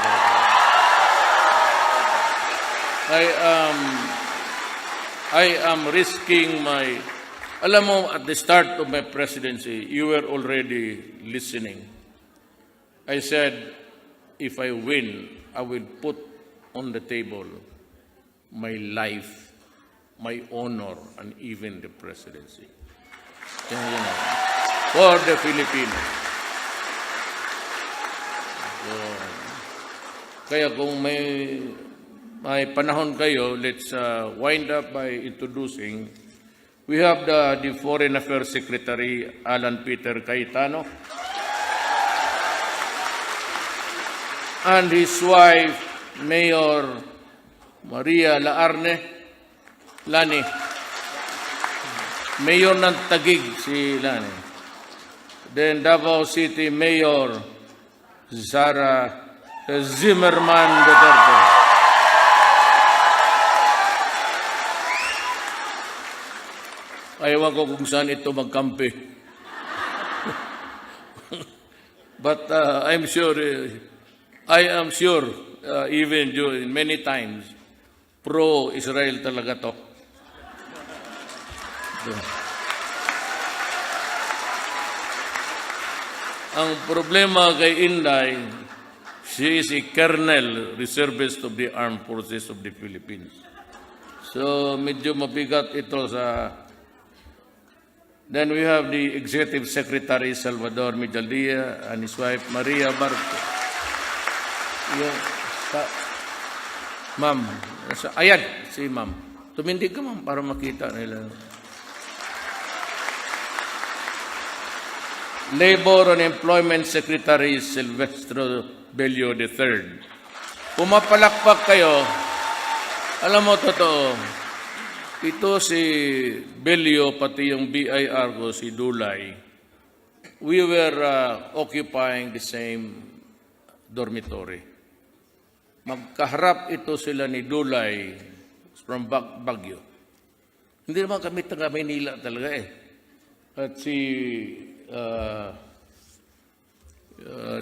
I am risking my... Alam mo, at the start of my presidency, you were already listening. I said, if I win, I will put on the table my life, my honor, and even the presidency. For the Filipinos. So, kaya kung may panahon kayo, let's wind up by introducing. We have the Foreign Affairs Secretary, Alan Peter Cayetano, and his wife, Mayor Maria Lani. Mayor ng Taguig, si Lani. Then Davao City Mayor, Sara Zimmerman Duterte. Ayaw ko kung saan ito magkampi. But I am sure, even during many times, pro-Israel talaga to. Ang problema kay Inday, she is a colonel, reservist of the Armed Forces of the Philippines. So medyo mabigat ito sa... Then we have the Executive Secretary, Salvador Medaldia, and his wife, Maria Barco. Ma'am, ayan, si ma'am. Tumindig ka, ma'am, para makita nila. Labor and Employment Secretary, Silvestro Bello III. Pumapalakpak kayo, alam mo, totoo, ito si Bello, pati yung BIR ko, si Dulay, we were occupying the same dormitory. Magkaharap ito sila ni Dulay from Baguio. Hindi naman kami taga Maynila talaga eh. At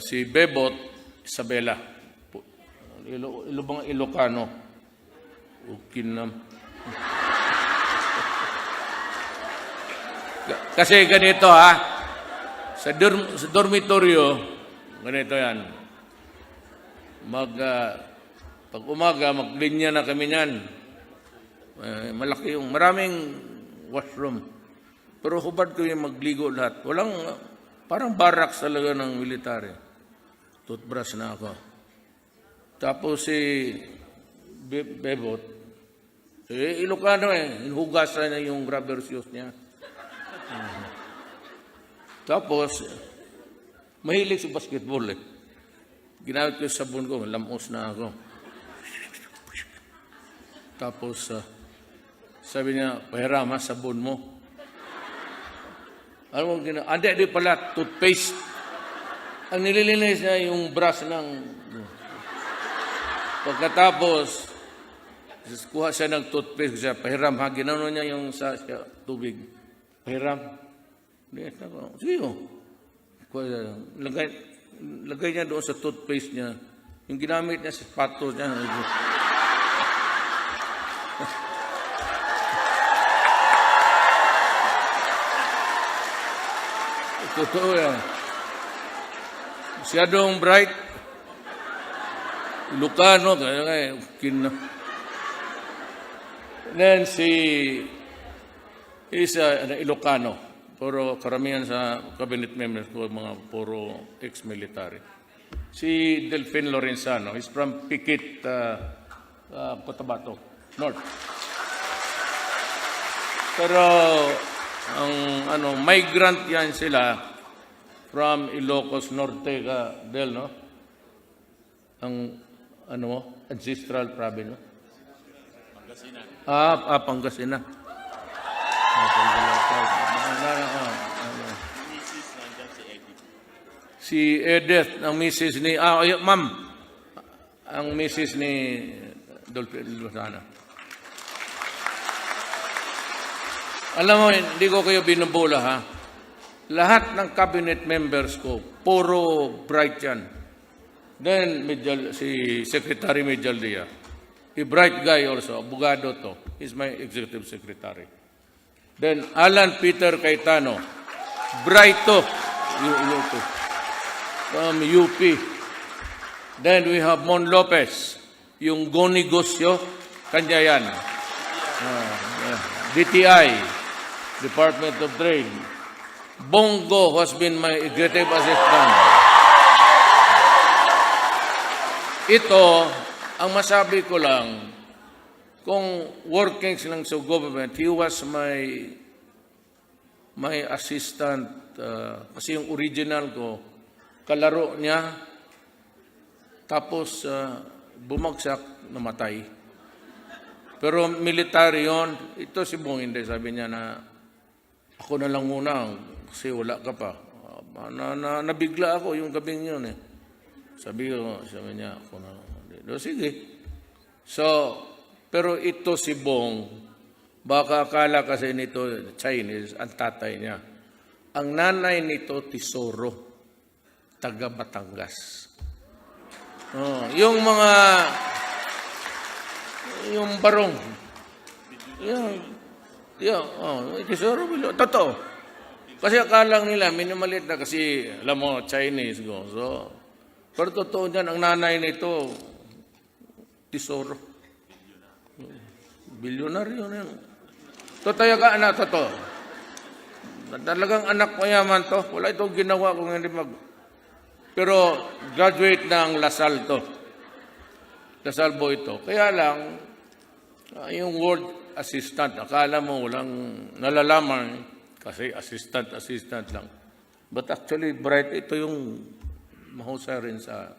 si Bebot, Isabela, mga Ilocano, Ukinam. Kasi ganito sa dormitoryo, ganito yan. Pag umaga, maglinya na kami niyan. Malaki yung, maraming washroom. Pero hubad ko yung magligo lahat. Walang, parang barracks talaga ng military. Toothbrush na ako. Tapos si Bebot, Ilocano hinugasan na yung rubber shoes niya. Tapos, mahilig sa basketball Ginamit ko yung sabon ko, lamos na ako. Tapos, sabi niya, pahiram sabon mo. Alam mo, di pala, toothpaste. Ang nililinis niya yung brush ng... Pagkatapos, kuha siya ng toothpaste, siya, pahiram ha, ginano niya yung sa tubig. Pahiram. Sige lagay niya doon sa toothpaste niya. Yung ginamit niya sa patos niya. Totoo yan. Masyadong bright. Ilocano, kaya then isa Ilocano. Puro karamihan sa cabinet members ko, mga puro ex-military. Si Delfin Lorenzano, he's from Pikit, Cotabato, North. Pero ang migrant yan sila from Ilocos Norte no? Ang ancestral province, no? Pangasinan. Pangasinan. Si Edith, ang misis ni, ma'am, ang misis ni Dolphin Lozano. Alam mo, hindi ko kayo binubula, ha? Lahat ng cabinet members ko, puro bright yan. Then, si Secretary Medialdia, a bright guy also, abogado to. He's my executive secretary. Then, Alan Peter Cayetano, bright to. From UP. Then we have Mon Lopez, yung go negosyo, kanya yan. DTI, Department of Trade. Bongo has been my executive assistant. Ito, ang masabi ko lang, kung workings lang sa government, he was my assistant. Kasi yung original ko, kalaro niya, tapos bumagsak, namatay. Pero military yon, ito si Bong hindi, sabi niya na ako na lang muna kasi wala ka pa. Nabigla ako yung gabing yun eh. Sabi niya, ako na. Sige. So, pero ito si Bong, baka akala kasi nito Chinese, ang tatay niya. Ang nanay nito, Tesoro. Taga Batangas. Yung barong. Tesoro, totoo. Kasi akala nila, minimalit na kasi, alam mo, Chinese go. So, pero totoo dyan, ang nanay nito, Tesoro. Bilyonaryo na yun. Totoo ka, anak, totoo. Talagang anak mayaman to. Wala itong ginawa kung hindi Pero graduate ng Lasal to. Lasal boy ito. Kaya lang, yung word assistant, akala mo walang nalalaman kasi assistant lang. But actually, bright, ito yung mahusay rin sa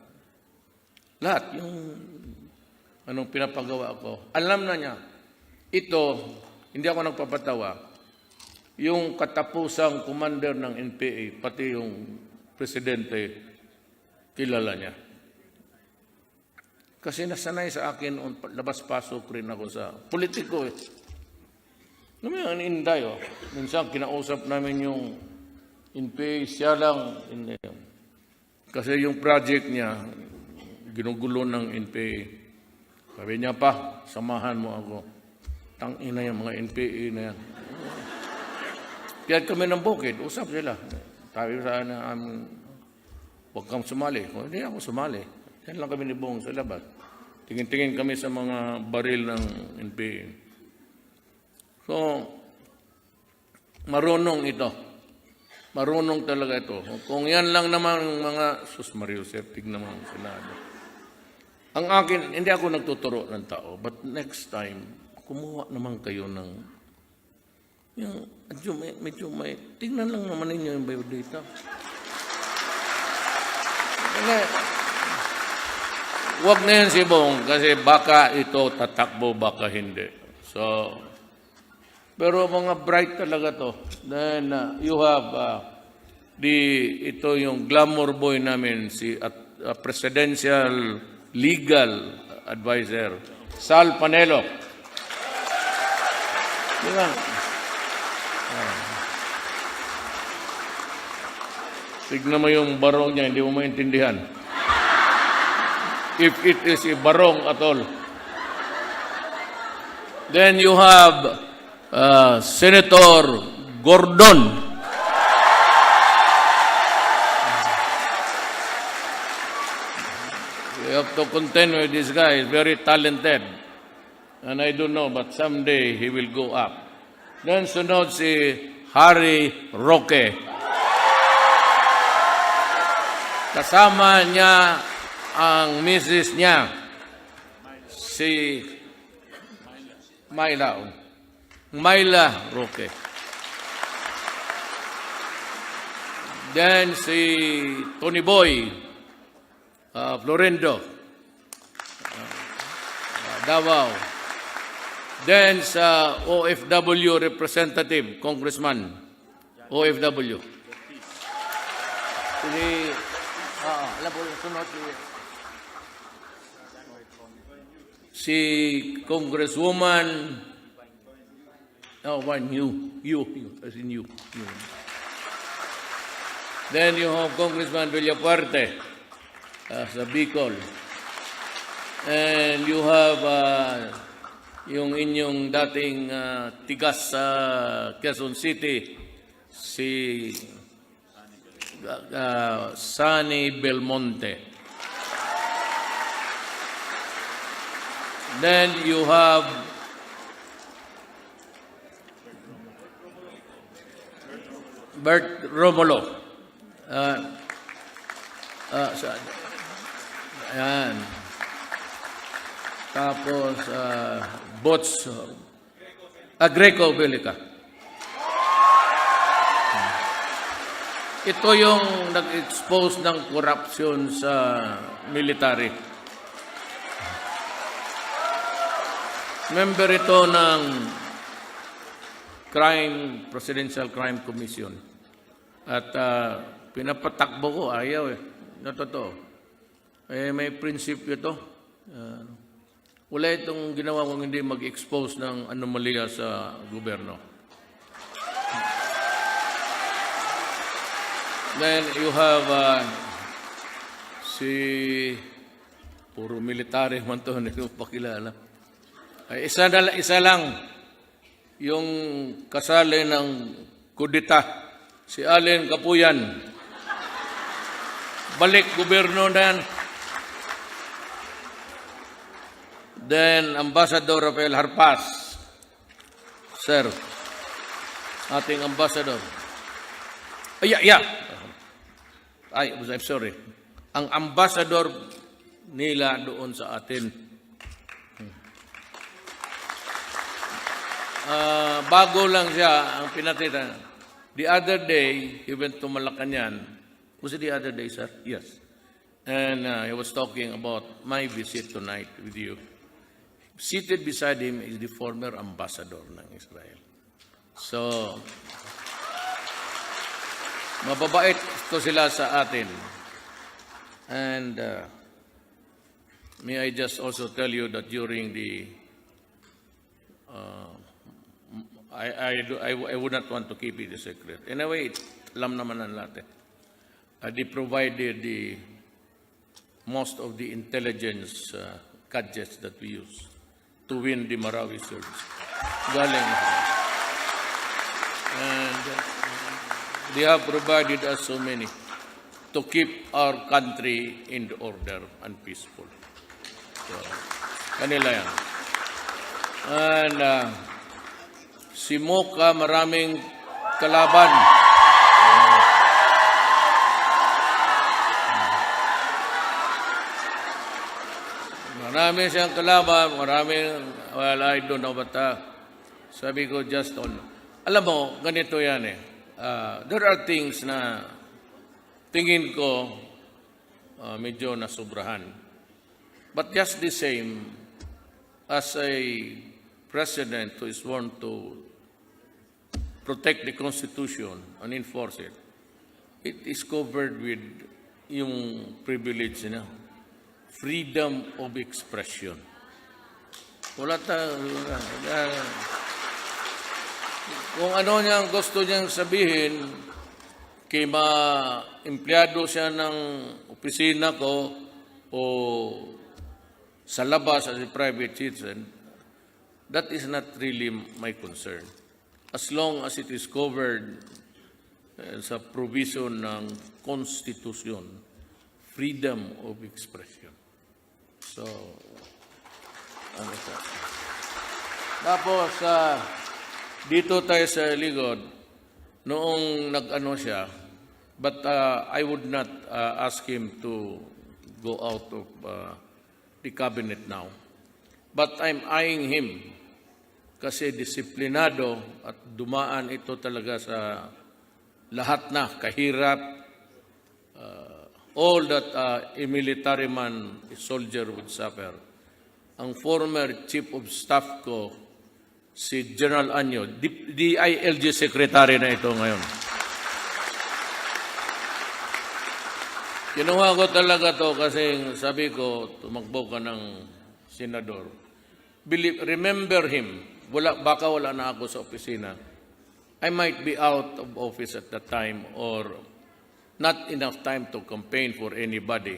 lahat. Yung anong pinapagawa ko. Alam na niya. Ito, hindi ako nagpapatawa. Yung katapusang commander ng NPA, pati yung presidente, kilala niya. Kasi nasanay sa akin, labas-pasok rin ako sa politiko eh. Alam mo yung Inday, minsan kinausap namin yung NPA, siya lang. Kasi yung project niya, ginugulo ng NPA. Sabi niya pa, samahan mo ako. Tangina yung mga NPA na yan. Kaya kami ng bukid, usap sila. Sabi sa huwag kang sumali. Kung hindi ako sumali. Yan lang kami ni Bong sa labas. Tingin-tingin kami sa mga baril ng NPA. So, marunong ito. Marunong talaga ito. Kung yan lang naman yung mga Sus Mario Septic naman sila. Ang akin, hindi ako nagtuturo ng tao. But next time, kumuha naman kayo ng yung medyo may tingnan lang naman ninyo yung biodata. Huwag na yan si Bong kasi baka ito tatakbo, baka hindi. So, pero mga bright talaga to. Then you have ito yung glamour boy namin, si presidential legal advisor, Sal Panelo. Diba? Tignan mo yung barong niya, hindi mo maintindihan. If it is a barong at all. Then you have Senator Gordon. to contend with this guy. He's very talented. And I don't know, but someday he will go up. Then sunod si Harry Roque. Kasama niya ang misis niya, si Myla Roque. Then si Tony Boy Florendo, Davao. Then sa OFW representative, congressman, OFW. Alam po, sunod si Congresswoman, you, as in you. Then you have Congressman Villafuerte sa Bicol. And you have yung inyong dating tigas sa Quezon City, si Sunny Belmonte. Then you have Bert Romulo. Ayan. Tapos, Bots, Greco Belica. Ito yung nag-expose ng corruption sa military. Member ito ng Presidential Crime Commission. At pinapatakbo ko, ayaw eh. Totoo. May prinsipyo ito. Wala itong ginawa kung hindi mag-expose ng anomalya sa gobyerno. Then you have puro military man ito, hindi ko pakilala. Isa lang yung kasali ng kudita, si Allen Kapuyan. Balik gobyerno na yan. Then Ambassador Rafael Harpas. Sir, ating ambassador. I'm sorry. Ang ambassador nila doon sa atin. Bago lang siya ang pinatita. The other day, he went to Malacanang. Was it the other day, sir? Yes. And he was talking about my visit tonight with you. Seated beside him is the former ambassador ng Israel. So, mababait ito sila sa atin. And may I just also tell you that during the I would not want to keep it a secret. Anyway, alam naman ng lahat. They provided most of the intelligence gadgets that we use to win the Marawi search. Galing. And they have provided us so many to keep our country in order and peaceful. So, kanila yan. And si Moka, maraming kalaban. Marami siyang kalaban, well, I don't know, but sabi ko just on. Alam mo, ganito yan eh. There are things na tingin ko medyo nasubrahan. But just the same, as a president who is sworn to protect the Constitution and enforce it, it is covered with yung privilege na freedom of expression. Wala kung ano niyang gusto niyang sabihin, kay empleyado siya ng opisina ko o sa labas as a private citizen, that is not really my concern. As long as it is covered sa provision ng Constitution, freedom of expression. So, ano siya? Tapos, dito tayo sa likod, noong nag-ano siya, but I would not ask him to go out of the cabinet now. But I'm eyeing him kasi disiplinado at dumaan ito talaga sa lahat na kahirap, all that a military man, a soldier would suffer. Ang former chief of staff ko, si General Anyo, DILG secretary na ito ngayon. Kinuha ko talaga to kasi sabi ko, tumakbo ka ng senador. Remember him. Baka wala na ako sa opisina. I might be out of office at that time or not enough time to campaign for anybody.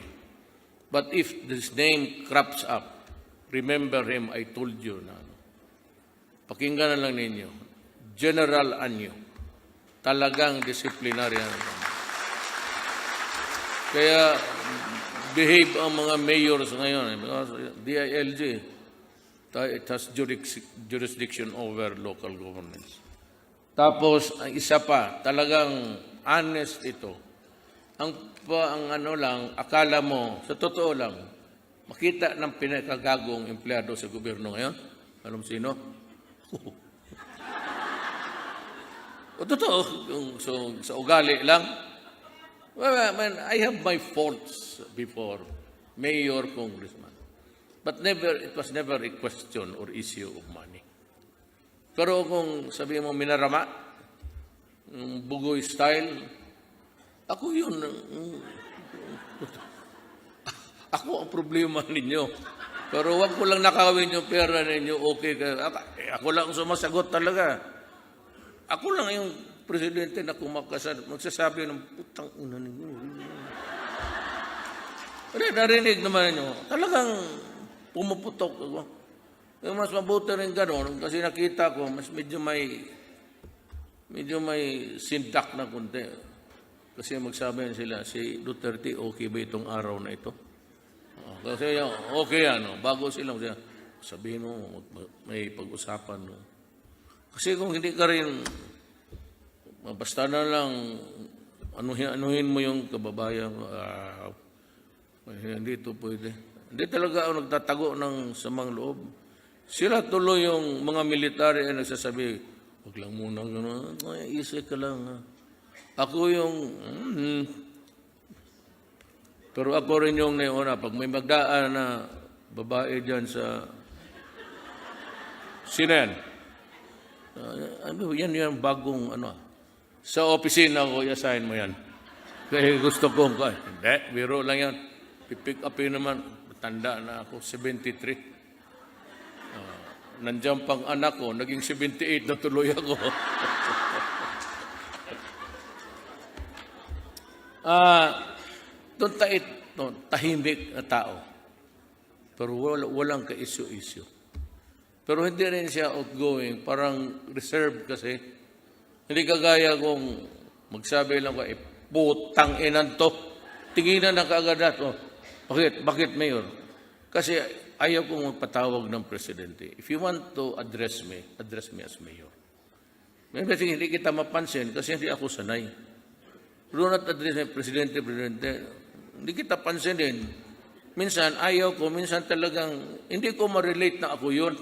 But if this name crops up, remember him, I told you na. Pakinggan na lang ninyo. General Anyo. Talagang disciplinarian. Kaya behave ang mga mayors ngayon. Because DILG, it has jurisdiction over local governments. Tapos, ang isa pa, talagang honest ito. Ang ano lang, akala mo, sa totoo lang, makita ng pinakagagong empleyado sa gobyerno ngayon. Alam sino? O totoo, so, sa ugali lang. Well, I have my faults before, mayor, congressman. But it was never a question or issue of money. Pero kung sabihin mo minarama, bugoy style, ako yun. Ako ang problema ninyo. Pero wag ko lang nakawin yung pera ninyo, okay ka. Ako lang sumasagot talaga. Ako lang yung presidente na magsasabi ng putang ina ninyo. Narinig naman ninyo. Talagang pumuputok ako. Yung mas mabuti rin gano'n kasi nakita ko mas medyo may sintak na kunti. Kasi magsabi sila, si Duterte, okay ba itong araw na ito? Kasi okay yan. Bago silang sabihin mo, may pag-usapan. No? Kasi kung hindi ka rin, basta na lang, anuhin mo yung kababayan, hindi ito pwede. Hindi talaga ako nagtatago ng samang loob. Sila tuloy yung mga military ay nagsasabi, huwag lang muna gano'n, isip ka lang. Ha? Ako yung, pero ako rin yung nauna, pag may magdaan na babae dyan sa Sinan, yan yung bagong, sa opisina ko, i-assign mo yan. Kaya gusto ko, hindi, biro lang yan. Pipick upin naman, tanda na ako, 73. Nandiyan pang anak ko, naging 78 na tuloy ako. Tahimik na tao. Pero walang ka-issue-issue. Pero hindi rin siya outgoing, parang reserved kasi. Hindi kagaya kung magsabi lang ko, putang inan to. Tinginan na kaagad nato. Bakit, Mayor? Kasi ayaw kong magpatawag ng presidente. If you want to address me as mayor. Maybe hindi kita mapansin kasi hindi ako sanay. Do not address me, presidente. Hindi kita pansinin. Minsan ayaw ko, minsan talagang hindi ko ma-relate na ako yun.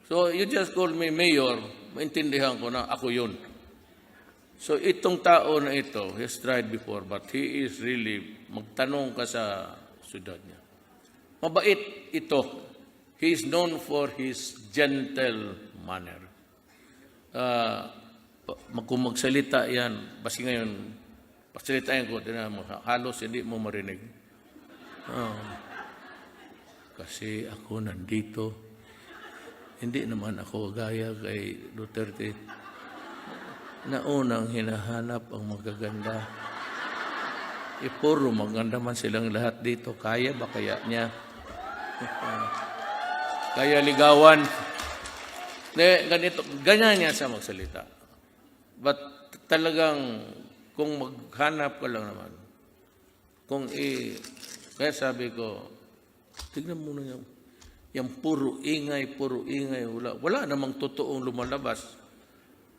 So you just call me mayor, maintindihan ko na ako yun. So itong tao na ito, he's tried before, but he is really, magtanong ka sa syudad niya. Mabait ito. He is known for his gentle manner. Kung magsalita yan, basi ngayon, pasalitain ko, halos hindi mo marinig. Kasi ako nandito, hindi naman ako gaya kay Duterte na unang hinahanap ang magaganda. Puro maganda man silang lahat dito. Kaya ba kaya niya? Kaya ligawan. Ganito, ganyan niya sa magsalita. But talagang, kung maghanap ka lang naman, kaya sabi ko, Tignan mo na yan. Yan puro ingay. Wala namang totoong lumalabas.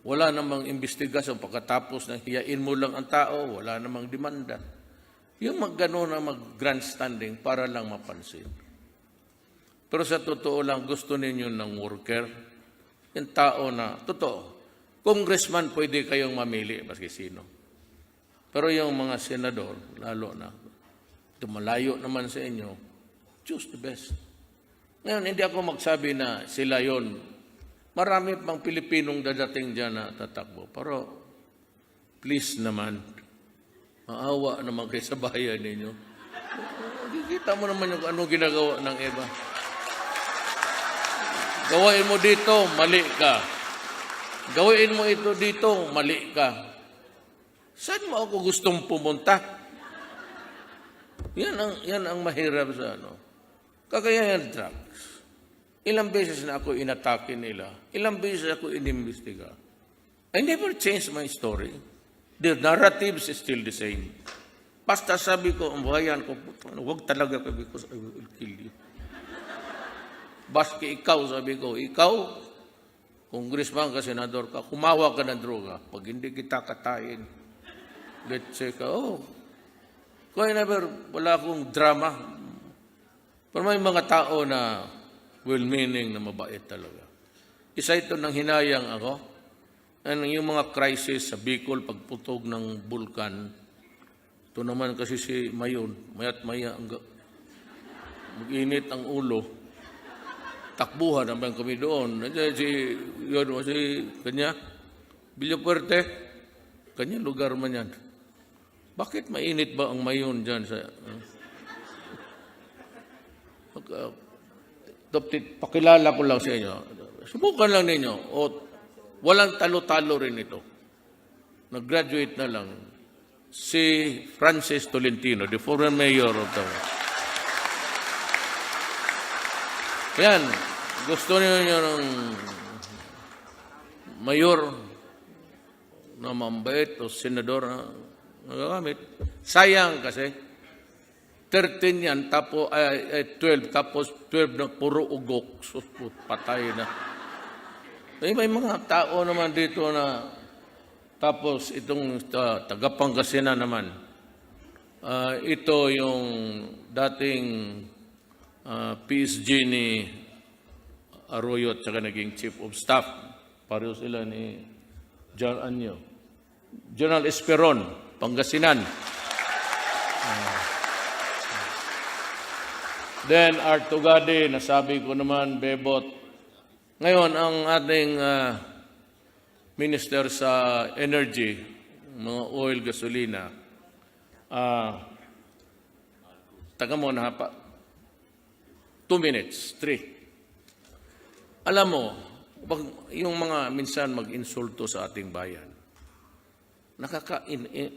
Wala namang investigasyon. Pagkatapos na hiyain mo lang ang tao, wala namang demanda. Yung gano'n na mag-grandstanding para lang mapansin. Pero sa totoo lang, gusto ninyo ng worker. Yung tao na, totoo, congressman pwede kayong mamili, maski sino. Pero yung mga senador, lalo na, malayo naman sa inyo, choose the best. Ngayon, hindi ako magsabi na sila yon. Marami pang Pilipinong dadating dyan na tatakbo. Pero, please naman, maawa naman kayo sa bayan ninyo. Kikita mo naman yung ano ginagawa ng iba. Gawain mo dito, mali ka. Gawin mo ito dito, mali ka. Saan mo ako gustong pumunta? Yan ang mahirap sa ano. Kagaya ng drugs. Ilang beses na ako inatake nila. Ilang beses ako inimbestiga. I never changed my story. The narratives is still the same. Basta sabi ko, ang bayan ko, huwag talaga ka because I will kill you. Baski ikaw, sabi ko, ikaw, congressman ka, senador ka, kumawa ka ng droga. Pag hindi kita katayin, let's say ka, kaya never, wala akong drama. Pero may mga tao na well-meaning na mabait talaga. Isa ito ng hinayang ako. Yung mga crisis sa Bicol, pagputog ng bulkan, ito naman kasi si Mayon, mayat maya, mag-init ang ulo. Takbuhan naman kami doon. Si kanya, Villaperte, kanya lugar man yan. Bakit mainit ba ang Mayon dyan? Pakilala ko lang sa inyo. Subukan lang ninyo. O, walang talo-talo rin ito. Nag-graduate na lang. Si Francis Tolentino, the former mayor of the... Yan. Gusto niyo ng mayor na mambait o senador na nagagamit. Sayang kasi 13 yan, tapos 12, tapos 12 na puro ugok. Susut, patay na. May mga tao naman dito na tapos itong taga-Pangasinan naman. Ito yung dating PSG ni Arroyo at saka naging Chief of Staff. Pareho sila ni John Anyo. General Esperon, Pangasinan. Then Artugade, nasabi ko naman, Bebot. Ngayon, ang ating Minister sa Energy, mga oil, gasolina, taga mo na pa. 2 minutes, 3. Alam mo, yung mga minsan mag-insulto sa ating bayan,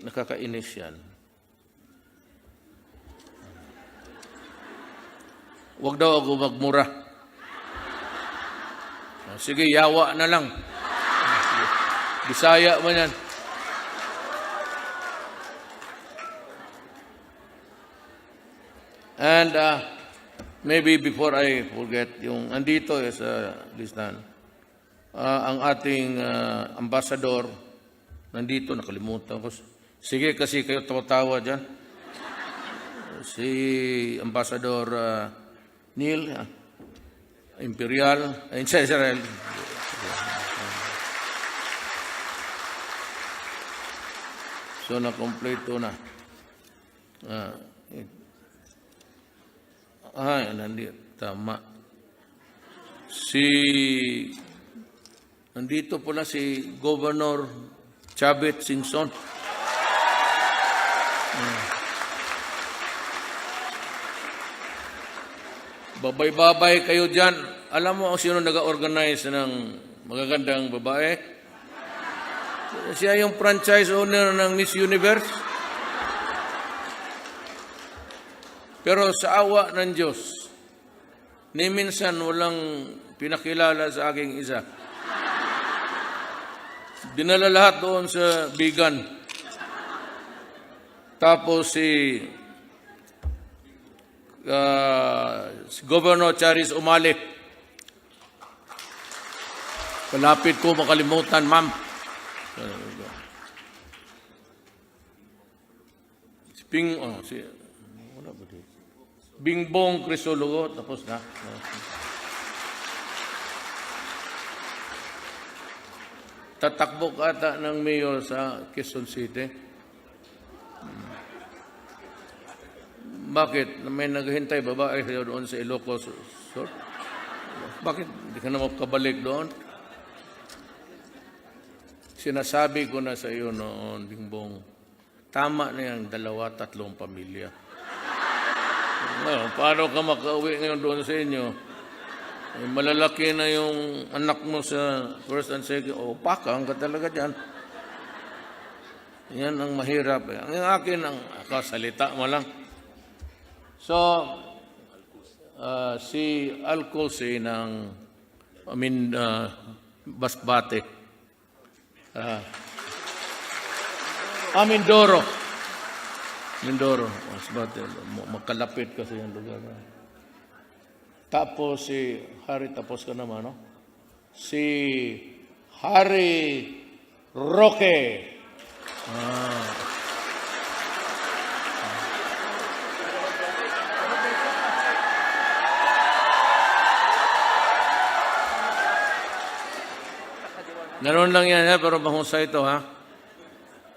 nakakainis yan. Huwag daw ako magmura. Sige, yawa na lang. Bisaya man yan. And maybe before I forget, yung andito sa listahan, ang ating ambassador, nandito, nakalimutan ko. Sige, kasi kayo tawa-tawa dyan. Si Ambassador Neil, Imperial, Israel. So, na-complete na. Nandito. Tama. Nandito pala si Governor Chavit Singson. Babay-babay kayo dyan. Alam mo sino nag-organize ng magagandang babae? Siya yung franchise owner ng Miss Universe. Pero sa awa ng Diyos, ni minsan walang pinakilala sa aking isa. Dinala lahat doon sa Bigan. Tapos si Governor Charis Umali. Kalapit ko makalimutan, ma'am. Wala ba dito? Bingbong Crisologo, tapos na. Tatakbo ka ata ng mayor sa Quezon City. Bakit? May naghihintay babae doon sa Ilocos Sur? Bakit hindi ka na makabalik doon? Sinasabi ko na sa iyo noon, Bingbong, tama na yung 2-3 pamilya. Paano ka makauwi ngayon doon sa inyo? Malalaki na yung anak mo sa first and second. Pakang ka talaga dyan. Yan ang mahirap. Ang akin, ang kasalita mo lang. So, si Alcose ng, Basbate. Mindoro. Mindoro. Basbate. Makalapit kasi yung lugar na. Tapos si Harry, tapos ka naman, no? Si Harry Roque. Ganon lang yan, ha? Pero mahusay ito, ha?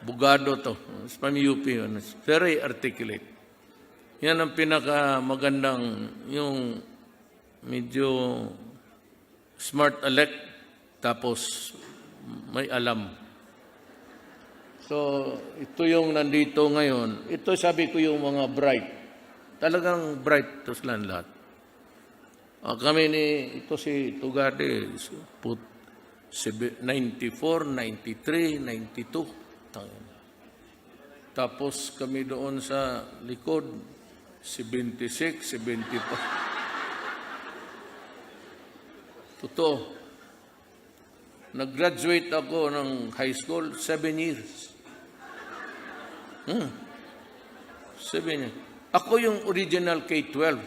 Bugado to. It's from UP. It's very articulate. Yan ang pinakamagandang, yung medyo smart alert, tapos may alam. So, ito yung nandito ngayon. Ito sabi ko yung mga bright. Talagang bright to sila lahat. Kami ito si Tugade, 94, 93, 92. Tapos kami doon sa likod, 76, 74. Totoo. Nag-graduate ako ng high school, 7 years. 7 years. Ako yung original K-12.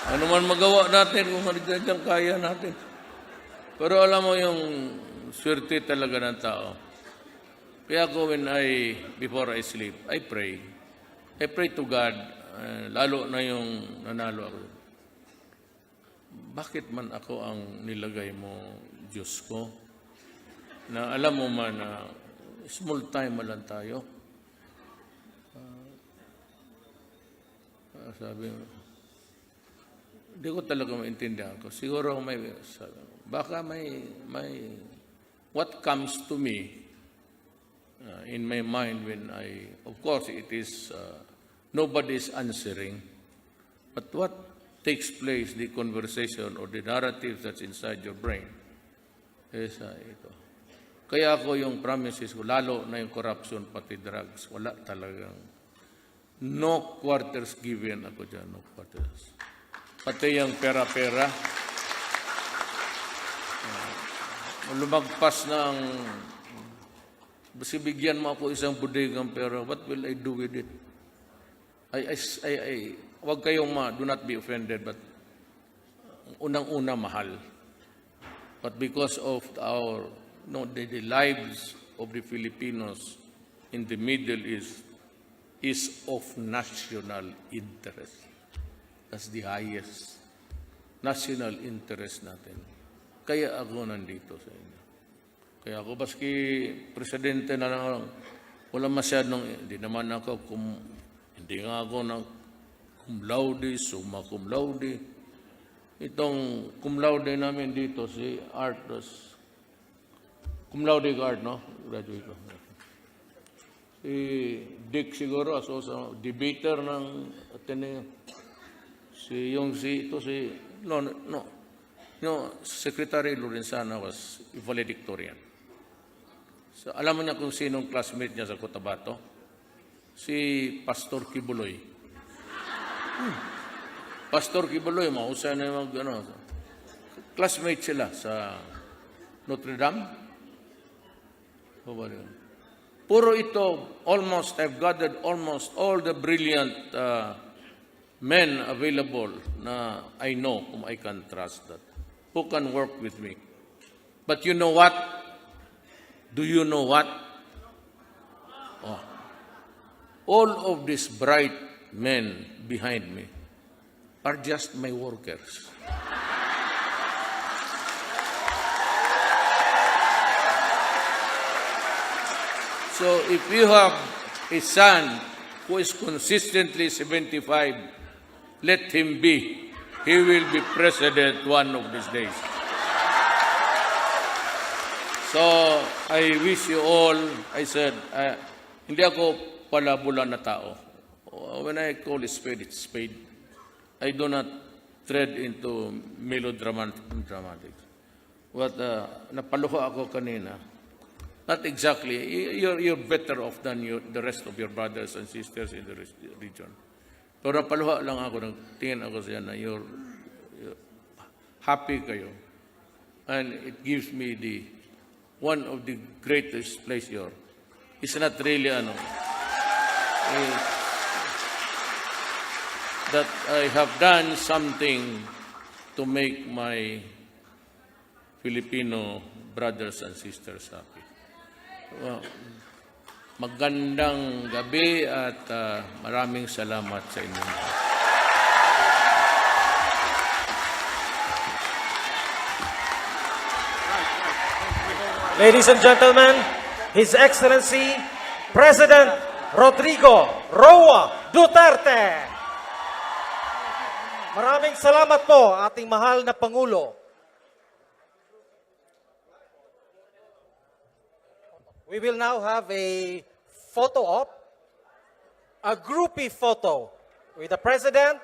Ano man magawa natin kung haligang kaya natin. Pero alam mo yung swerte talaga ng tao. Kaya ako before I sleep, I pray. I pray to God, lalo na yung nanalo ako. Bakit man ako ang nilagay mo, Diyos ko? Na alam mo man na small time lang tayo. Sabi mo, hindi ko talaga maintindihan ko. Siguro baka may what comes to me in my mind when of course it is, nobody is answering. But what takes place, the conversation or the narrative that's inside your brain, is ito. Kaya ako yung promises ko, lalo na yung corruption, pati drugs, wala talagang, no quarters given ako dyan, no quarters. Pati yung pera-pera, lumagpas na ang, basi bigyan mo ako isang budigang pera, what will I do with it? Wag kayong do not be offended, but unang-una mahal. But because of the lives of the Filipinos in the Middle East is of national interest. That's the highest national interest natin. Kaya ako nandito sa inyo. Kaya ako, baski presidente na lang, wala masyadong, hindi naman ako, hindi nga ako ng cum laude, summa cum laude. Itong cum laude namin dito, si Art, cum laude ka Art, no? Graduate ko. Si Dick siguro, sa debater ng Ateneo. Secretary Lorenzana was a valedictorian. So, alam mo niya kung sinong classmate niya sa Cotabato? Si Pastor Kibuloy. Pastor Kibuloy, mahusay na yung classmate sila sa Notre Dame. Puro ito, almost, I've gathered almost all the brilliant men available na I know whom I can trust that, who can work with me. But you know what? Do you know what? Oh. All of these bright men behind me are just my workers. So if you have a son who is consistently 75, let him be. He will be president one of these days. So I wish you all, I said, hindi ako palabulan na tao. When I call a spade, it's spade. I do not tread into melodramatic. But napaluha ako kanina. Not exactly. You're better off than the rest of your brothers and sisters in the region. Pero napaluha lang ako, nagtingin ako siya na you're happy kayo. And it gives me one of the greatest pleasure. It's not really that I have done something to make my Filipino brothers and sisters happy. Well, magandang gabi at maraming salamat sa inyo. Ladies and gentlemen, His Excellency President Rodrigo Roa Duterte. Maraming salamat po ating mahal na Pangulo. We will now have a photo op, a groupie photo with the President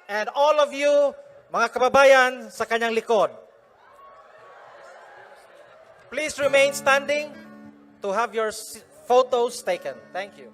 and all of you, mga kababayan, sa kanyang likod. Please remain standing to have your photos taken. Thank you.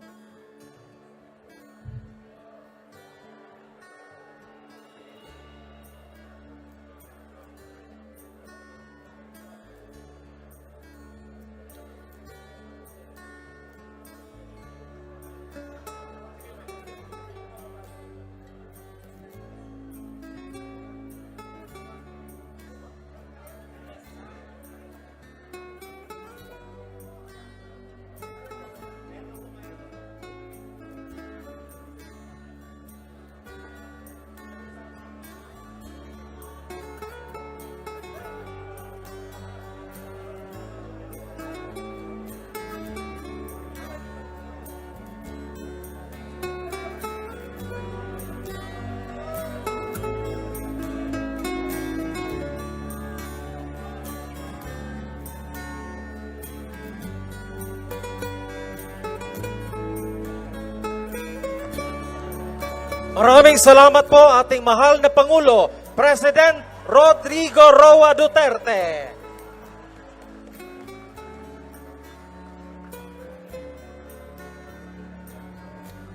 Maraming salamat po ating mahal na Pangulo, President Rodrigo Roa Duterte.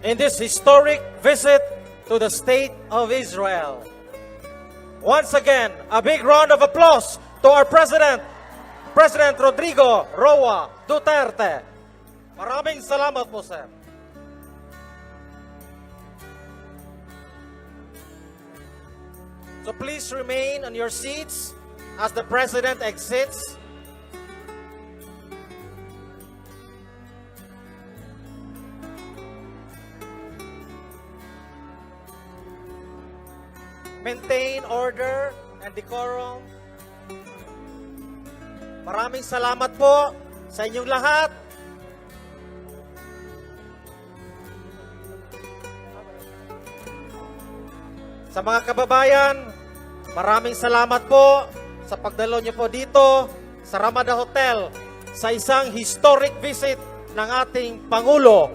In this historic visit to the State of Israel. Once again, a big round of applause to our President, President Rodrigo Roa Duterte. Maraming salamat po, sir. So please remain on your seats as the President exits. Maintain order and decorum. Maraming salamat po sa inyong lahat. Sa mga kababayan, maraming salamat po sa pagdalo niyo po dito sa Ramada Hotel sa isang historic visit ng ating Pangulo.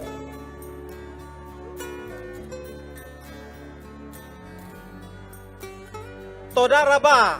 Toda raba.